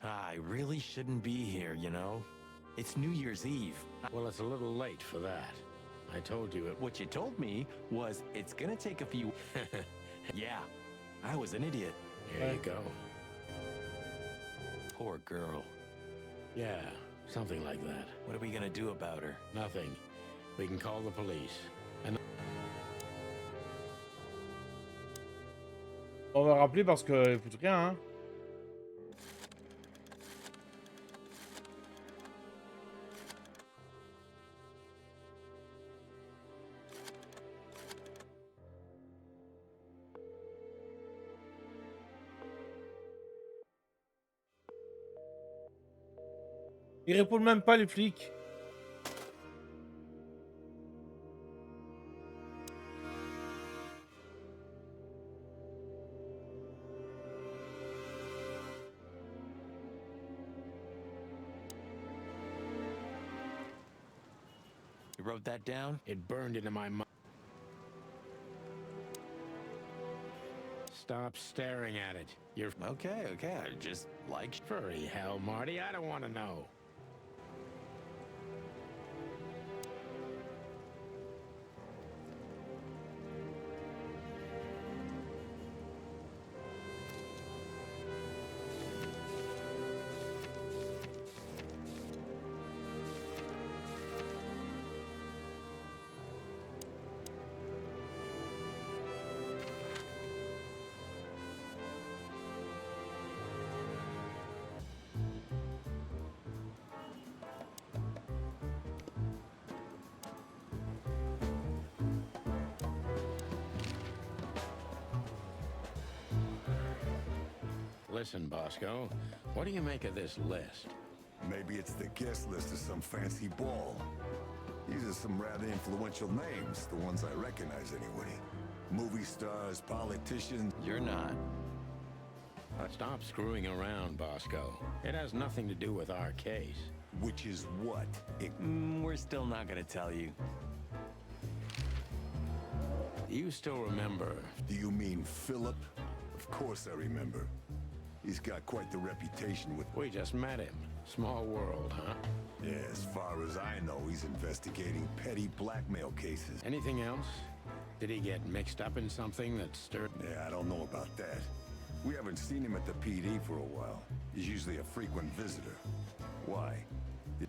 Speaker 12: I really shouldn't be here, you know? It's New Year's Eve.
Speaker 16: Well, it's a little late for that. I told you it...
Speaker 12: What you told me was it's gonna take a few... Yeah, I was an idiot.
Speaker 16: There you go.
Speaker 12: Poor girl.
Speaker 16: Yeah, something like that.
Speaker 12: What are we gonna do about her?
Speaker 16: Nothing. We can call the police. And...
Speaker 15: On va rappeler parce que il fout rien, hein. Ils répondent même pas les flics.
Speaker 12: You wrote that down?
Speaker 16: It burned into my mind. Stop staring at it. You're...
Speaker 12: Okay, I just like...
Speaker 16: Furry hell, Marty. I don't want to know. Listen, Bosco, what do you make of this list?
Speaker 11: Maybe it's the guest list of some fancy ball. These are some rather influential names, the ones I recognize anyway. Movie stars, politicians.
Speaker 12: You're not.
Speaker 16: Stop screwing around, Bosco. It has nothing to do with our case.
Speaker 11: Which is what?
Speaker 12: We're still not gonna tell you.
Speaker 16: You still remember?
Speaker 11: Do you mean Philip? Of course I remember. He's got quite the reputation with...
Speaker 16: We just met him. Small world, huh?
Speaker 11: Yeah, as far as I know, he's investigating petty blackmail cases.
Speaker 16: Anything else? Did he get mixed up in something that stirred...
Speaker 11: Yeah, I don't know about that. We haven't seen him at the PD for a while. He's usually a frequent visitor. Why?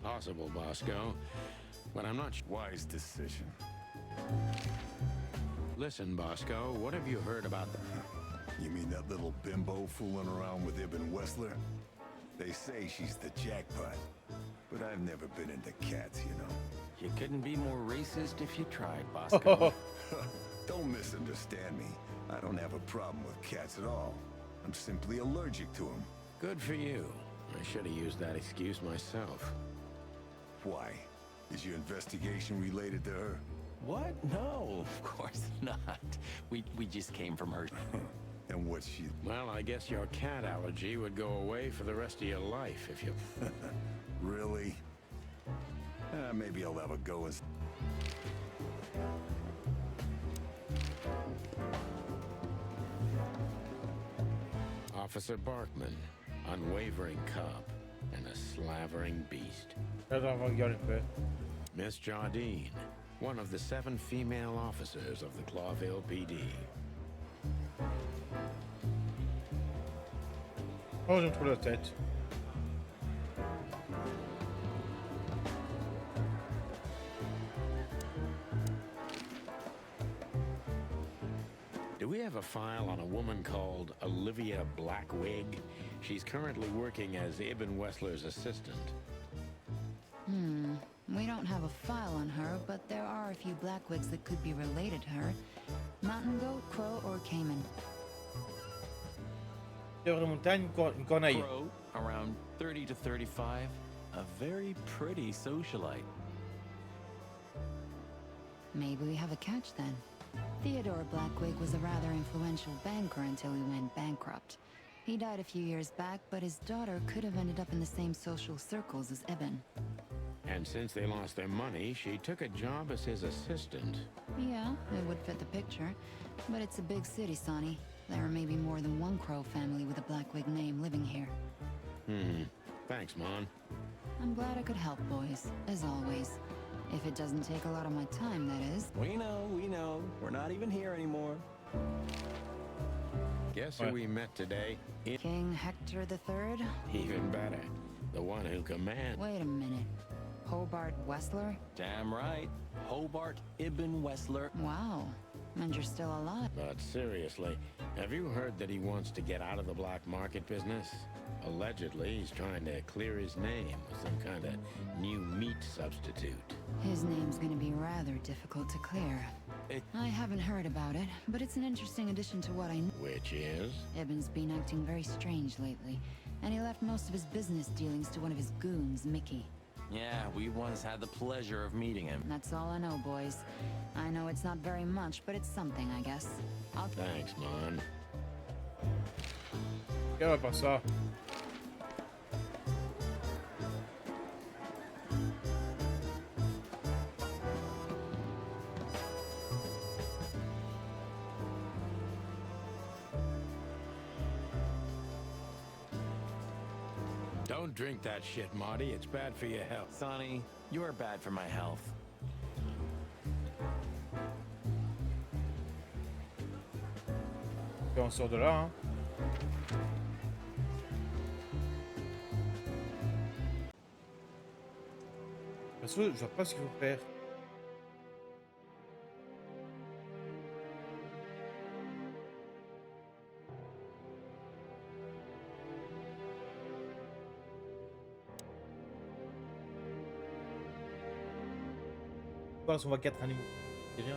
Speaker 16: Possible, Bosco. But I'm not...
Speaker 11: Wise decision.
Speaker 16: Listen, Bosco, what have you heard about the...
Speaker 11: You mean that little bimbo fooling around with Ibn Wessler? They say she's the jackpot. But I've never been into cats, you know.
Speaker 12: You couldn't be more racist if you tried, Bosco.
Speaker 11: Don't misunderstand me. I don't have a problem with cats at all. I'm simply allergic to them.
Speaker 16: Good for you. I should have used that excuse myself.
Speaker 11: Why? Is your investigation related to her?
Speaker 12: What? No, of course not. We just came from her.
Speaker 11: And what's she?
Speaker 16: Well, I guess your cat allergy would go away for the rest of your life if you...
Speaker 11: Really? Maybe I'll have a go and...
Speaker 16: Officer Barkman, unwavering cop, and a slavering beast. Miss Jardine, one of the 7 female officers of the Clawville PD.
Speaker 15: Oh, j'ai trop la tête.
Speaker 16: Do we have a file on a woman called Olivia Blackwig? She's currently working as Ibn Wessler's assistant.
Speaker 10: We don't have a file on her, but there are a few Blackwigs that could be related to her. Mountain goat, crow, or caiman.
Speaker 15: Chèvre de montagne, une corneille.
Speaker 12: Crow, around 30 to 35. A very pretty socialite.
Speaker 10: Maybe we have a catch then. Theodore Blackwig was a rather influential banker until he went bankrupt. He died a few years back, but his daughter could have ended up in the same social circles as Ibn.
Speaker 16: And since they lost their money, she took a job as his assistant.
Speaker 10: Yeah, it would fit the picture. But it's a big city, Sonny. There are maybe more than one Crow family with a Blackwig name living here.
Speaker 16: Thanks, Mon.
Speaker 10: I'm glad I could help, boys, as always. If it doesn't take a lot of my time, that is.
Speaker 12: We know. We're not even here anymore.
Speaker 16: Guess who we met today?
Speaker 10: King Hector III?
Speaker 16: Even better. The one who commands.
Speaker 10: Wait a minute. Hobart Wessler?
Speaker 12: Damn right. Hobart Ibn Wessler.
Speaker 10: Wow. And you're still alive.
Speaker 16: But seriously, have you heard that he wants to get out of the black market business? Allegedly, he's trying to clear his name with some kind of new meat substitute.
Speaker 10: His name's gonna be rather difficult to clear. I haven't heard about it, but it's an interesting addition to what I know.
Speaker 16: Which is?
Speaker 10: Ibn's been acting very strange lately, and he left most of his business dealings to one of his goons, Mickey.
Speaker 12: Yeah, we once had the pleasure of meeting him.
Speaker 10: That's all I know, boys. I know it's not very much, but it's something, I guess.
Speaker 16: Thanks, Mon.
Speaker 15: Qu'est-ce pas ça?
Speaker 16: Don't drink that shit, Marty. It's bad for your health.
Speaker 12: Sonny, you're bad for my health.
Speaker 15: Et on sort de là, hein. Parce que je vois pas ce qu'il faut faire. On voit 4 animaux. C'est bien.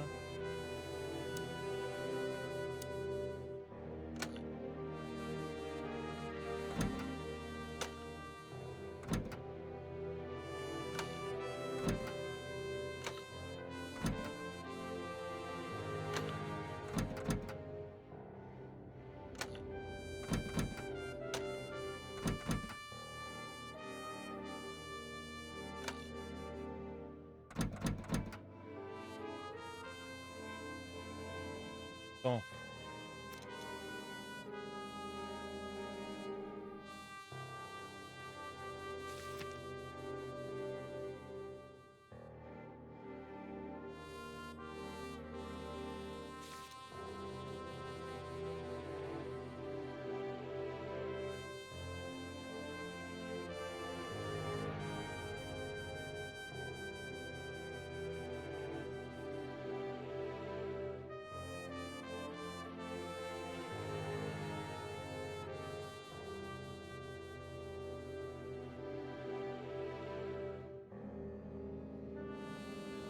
Speaker 15: Bon.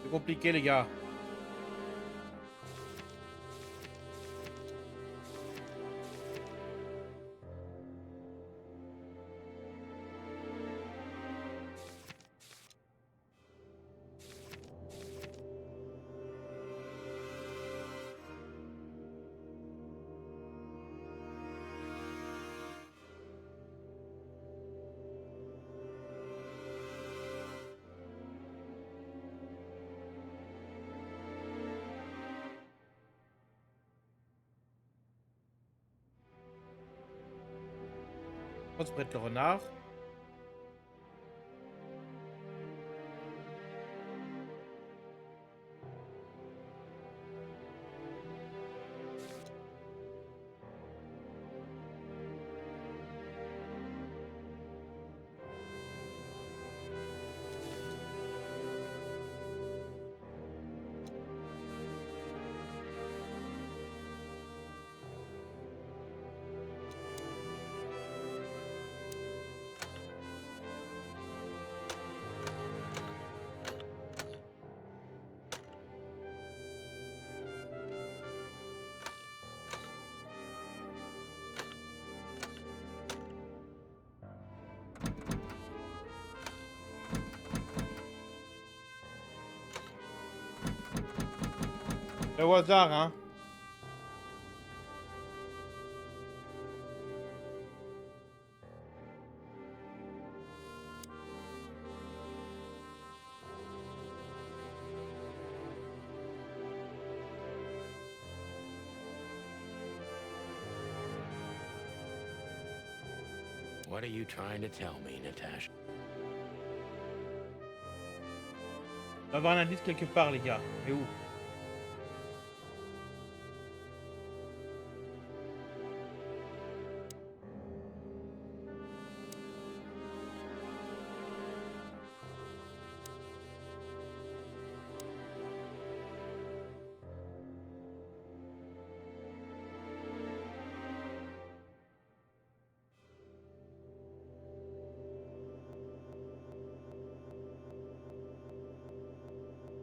Speaker 15: C'est compliqué, les gars. On se prête le renard. Au hasard, hein.
Speaker 16: What are you trying to tell me, Natasha?
Speaker 15: On va avoir un indice quelque part, les gars. Mais où?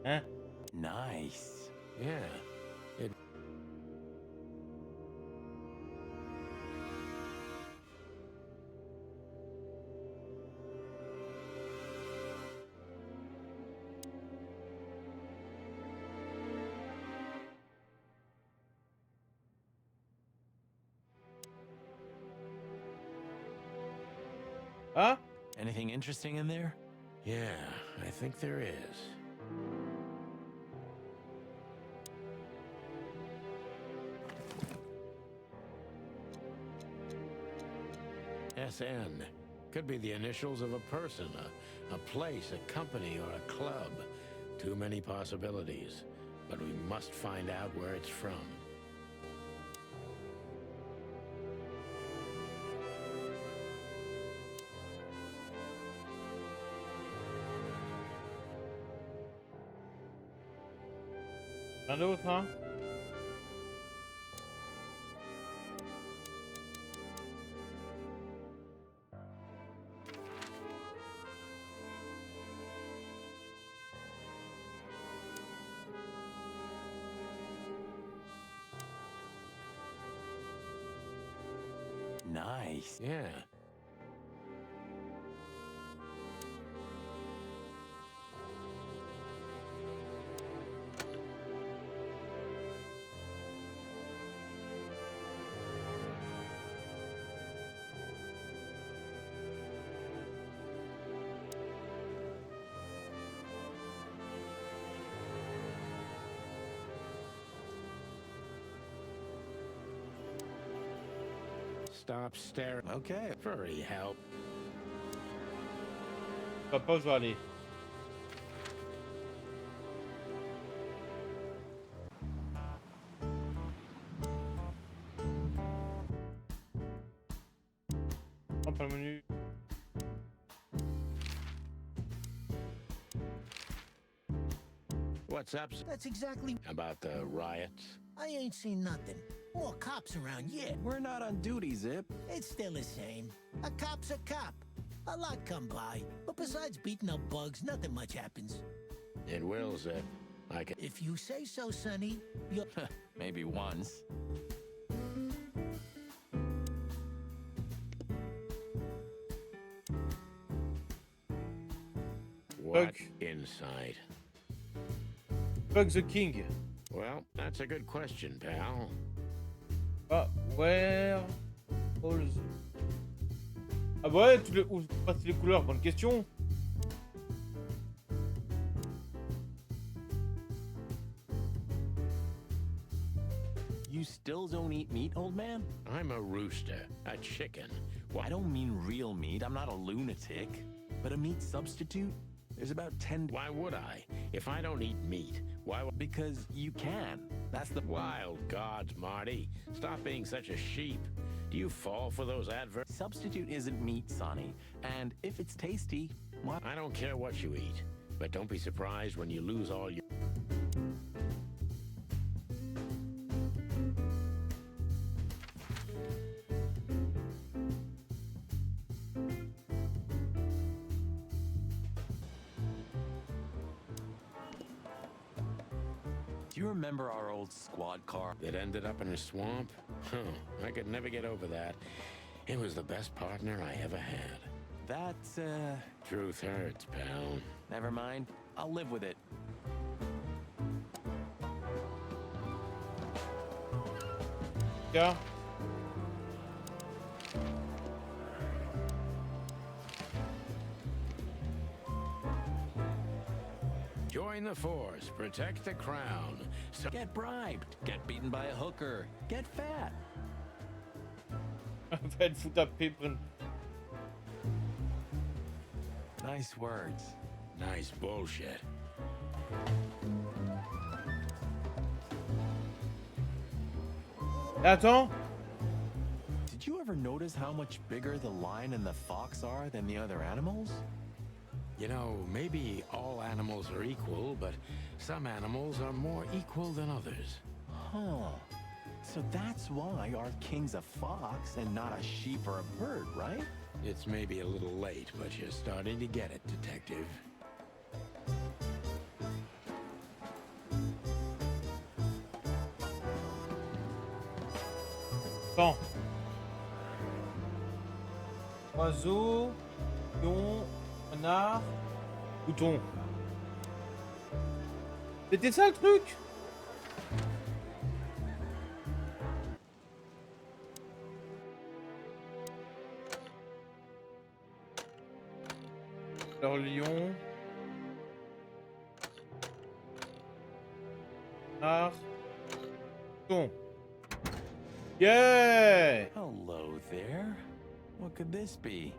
Speaker 15: Hein?
Speaker 12: Nice.
Speaker 16: Yeah. It...
Speaker 15: Ah?
Speaker 12: Anything interesting in there?
Speaker 16: Yeah, I think there is. SN. Could be the initials of a person, a place, a company, or a club. Too many possibilities. But we must find out where it's from.
Speaker 15: Un autre, hein?
Speaker 12: Nice.
Speaker 16: Yeah. Stop staring.
Speaker 12: Okay.
Speaker 16: Furry help.
Speaker 15: Papa, je vais aller. Hop, le menu.
Speaker 16: What's up?
Speaker 8: That's exactly
Speaker 16: About the riots?
Speaker 8: I ain't seen nothing. More cops around yet.
Speaker 12: We're not on duty, Zip.
Speaker 8: It's still the same. A cop's a cop. A lot come by, but besides beating up bugs, nothing much happens.
Speaker 16: It will, Zip. I can...
Speaker 8: If you say so, Sonny, you'll...
Speaker 12: Maybe once.
Speaker 16: What insight?
Speaker 15: Bug the King.
Speaker 16: Well, that's a good question, pal.
Speaker 15: Ah, where? Ah bah ouais, où passent les couleurs? Bonne question.
Speaker 12: You still don't eat
Speaker 16: meat, old man?
Speaker 12: I'm a rooster, a chicken.
Speaker 16: Well, I don't mean real meat. I'm not a lunatic. But a meat substitute? There's about 10...
Speaker 12: Why would I? If I don't eat meat, why would...
Speaker 16: Because you can. That's the...
Speaker 12: Wild gods, Marty. Stop being such a sheep. Do you fall for those adverts?
Speaker 16: Substitute isn't meat, Sonny. And if it's tasty, why...
Speaker 12: I don't care what you eat, but don't be surprised when you lose all your...
Speaker 16: Do you remember our old squad car?
Speaker 12: That ended up in a swamp? Huh, I could never get over that. It was the best partner I ever had.
Speaker 16: That's,
Speaker 12: Truth hurts, pal.
Speaker 16: Never mind. I'll live with it.
Speaker 15: Yeah.
Speaker 12: Join the force, protect the crown. So
Speaker 16: Get bribed, get beaten by a hooker, get fat.
Speaker 15: Fett Futterpepren.
Speaker 16: Nice words.
Speaker 12: Nice bullshit.
Speaker 15: Attends.
Speaker 16: Did you ever notice how much bigger the lion and the fox are than the other animals?
Speaker 12: You know, maybe all animals are equal, but some animals are more equal than others.
Speaker 16: Huh. So that's why our king's a fox and not a sheep or a bird, right?
Speaker 12: It's maybe a little late, but you're starting to get it, detective.
Speaker 15: Bon. Oiseau, lion, renard, mouton. C'était ça le truc? Alors lion. Renard. Mouton. Yeah!
Speaker 16: Hello there. What could this be?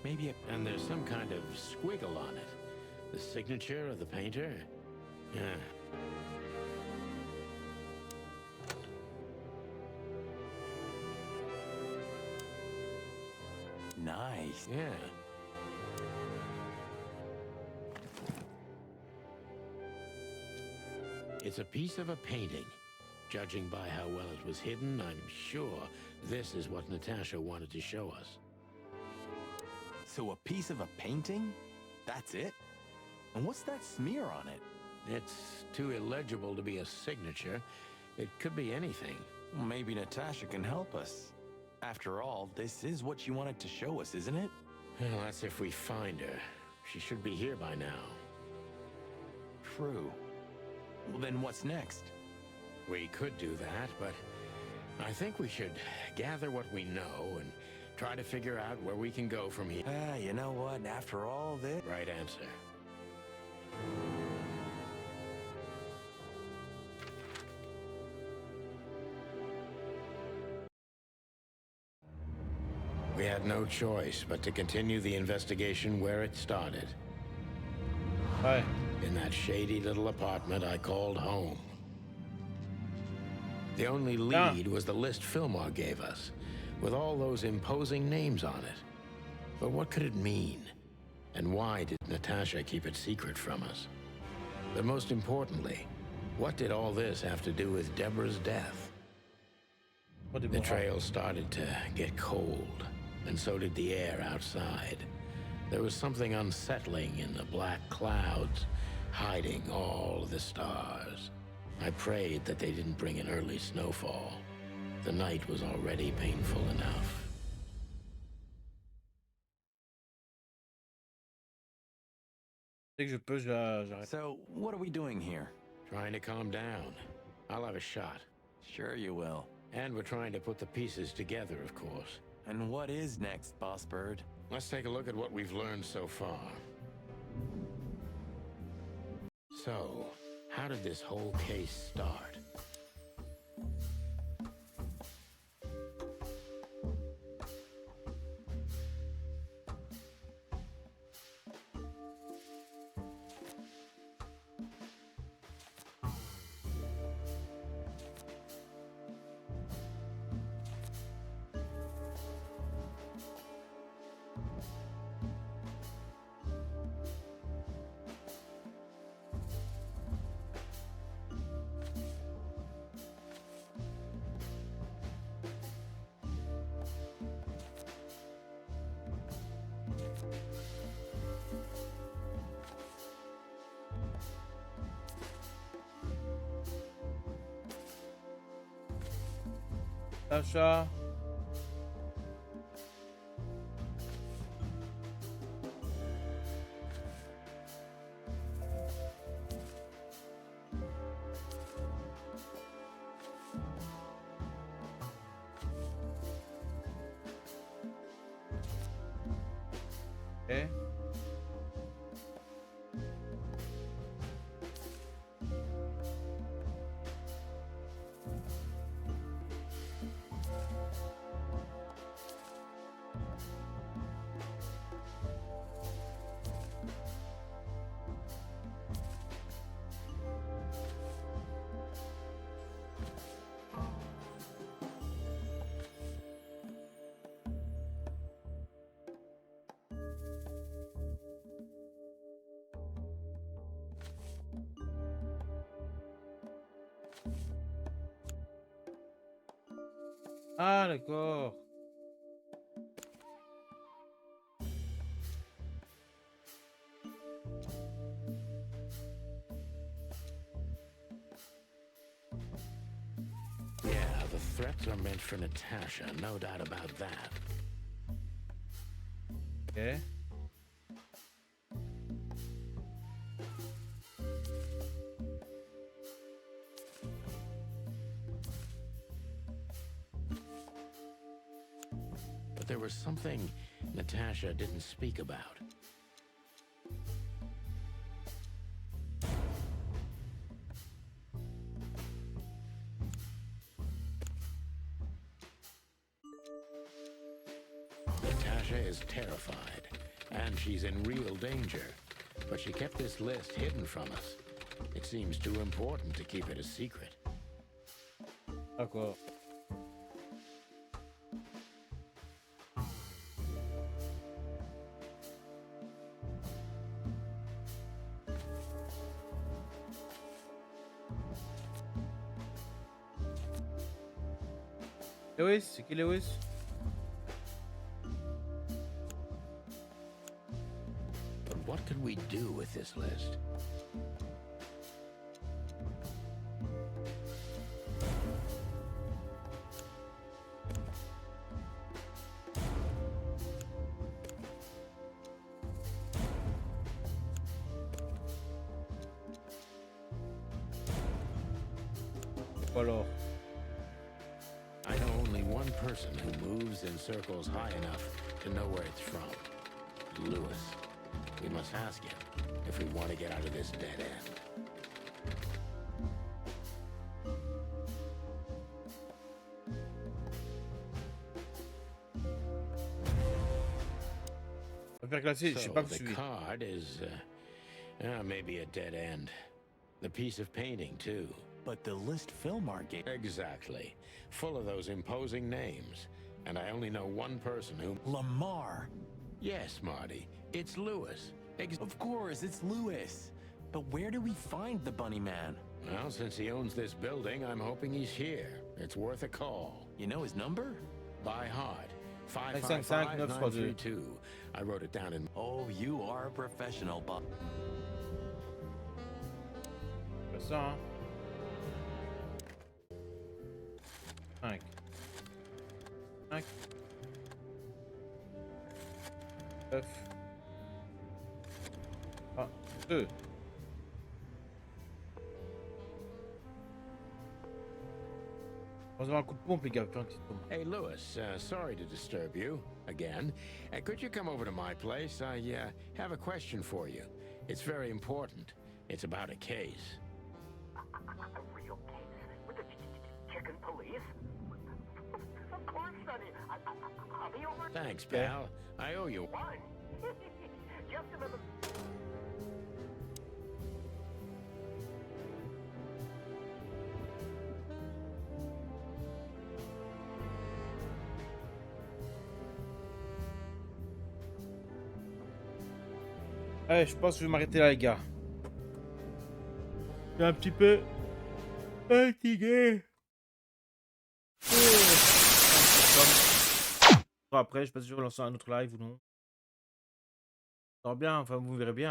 Speaker 16: Maybe a...
Speaker 12: And there's some kind of squiggle on it. The signature of the painter? Yeah.
Speaker 16: Nice.
Speaker 12: Yeah. It's a piece of a painting. Judging by how well it was hidden, I'm sure this is what Natasha wanted to show us.
Speaker 16: So a piece of a painting? That's it? And what's that smear on it?
Speaker 12: It's too illegible to be a signature. It could be anything.
Speaker 16: Well, maybe Natasha can help us. After all, this is what she wanted to show us, isn't it?
Speaker 12: Well, that's if we find her. She should be here by now.
Speaker 16: True. Well, then what's next?
Speaker 12: We could do that, but I think we should gather what we know and try to figure out where we can go from here.
Speaker 16: You know what? After all this...
Speaker 12: Right answer. We had no choice but to continue the investigation where it started.
Speaker 15: Ouais.
Speaker 12: In that shady little apartment I called home. The only lead was the list Fillmore gave us, with all those imposing names on it. But what could it mean? And why did Natasha keep it secret from us? But most importantly, what did all this have to do with Deborah's death? The trail started to get cold, and so did the air outside. There was something unsettling in the black clouds, hiding all the stars. I prayed that they didn't bring an early snowfall. The night was already painful enough.
Speaker 16: So, what are we doing here?
Speaker 12: Trying to calm down. I'll have a shot.
Speaker 16: Sure you will.
Speaker 12: And we're trying to put the pieces together, of course.
Speaker 16: And what is next, Boss Bird?
Speaker 12: Let's take a look at what we've learned so far. So, how did this whole case start?
Speaker 15: Sacha. Okay. Ah, d'accord.
Speaker 16: Yeah, the threats are meant for Natasha, no doubt about that.
Speaker 15: Okay.
Speaker 16: But there was something Natasha didn't speak about. Natasha is terrified, and she's in real danger. But she kept this list hidden from us. It seems too important to keep it a secret.
Speaker 15: D'accord. Lewis, c'est qui Lewis?
Speaker 16: But what could we do with this list?
Speaker 15: Alors.
Speaker 16: I know only one person who moves in circles high enough to know where it's from. Lewis. We must ask him if we want to get out of this dead end.
Speaker 15: So
Speaker 16: the card is maybe a dead end. The piece of painting, too.
Speaker 12: But the list Philmar gave...
Speaker 16: Exactly. Full of those imposing names. And I only know one person who...
Speaker 12: Lamar.
Speaker 16: Yes, Marty. It's Lewis.
Speaker 12: Of course, it's Lewis. But where do we find the Bunny Man?
Speaker 16: Well, since he owns this building, I'm hoping he's here. It's worth a call.
Speaker 12: You know his number?
Speaker 16: By heart. 555-932. I wrote it down in...
Speaker 12: Oh, you are a professional, Bob.
Speaker 15: Ça, hein. 5. 5. 9. 1, 2. On va avoir un coup de pompe, les gars.
Speaker 16: Hey, Lewis, sorry to disturb you again. Could you come over to my place? I have a question for you. It's very important. It's about a case.
Speaker 17: A real case with the chicken police? Of course, Sonny. I'll be over.
Speaker 16: Thanks, pal. I owe you
Speaker 17: one. Just a minute.
Speaker 15: Allez, je pense que je vais m'arrêter là, les gars. Je suis un petit peu fatigué. Après, je sais pas si je vais lancer un autre live ou non. Ça va bien, enfin, vous verrez bien.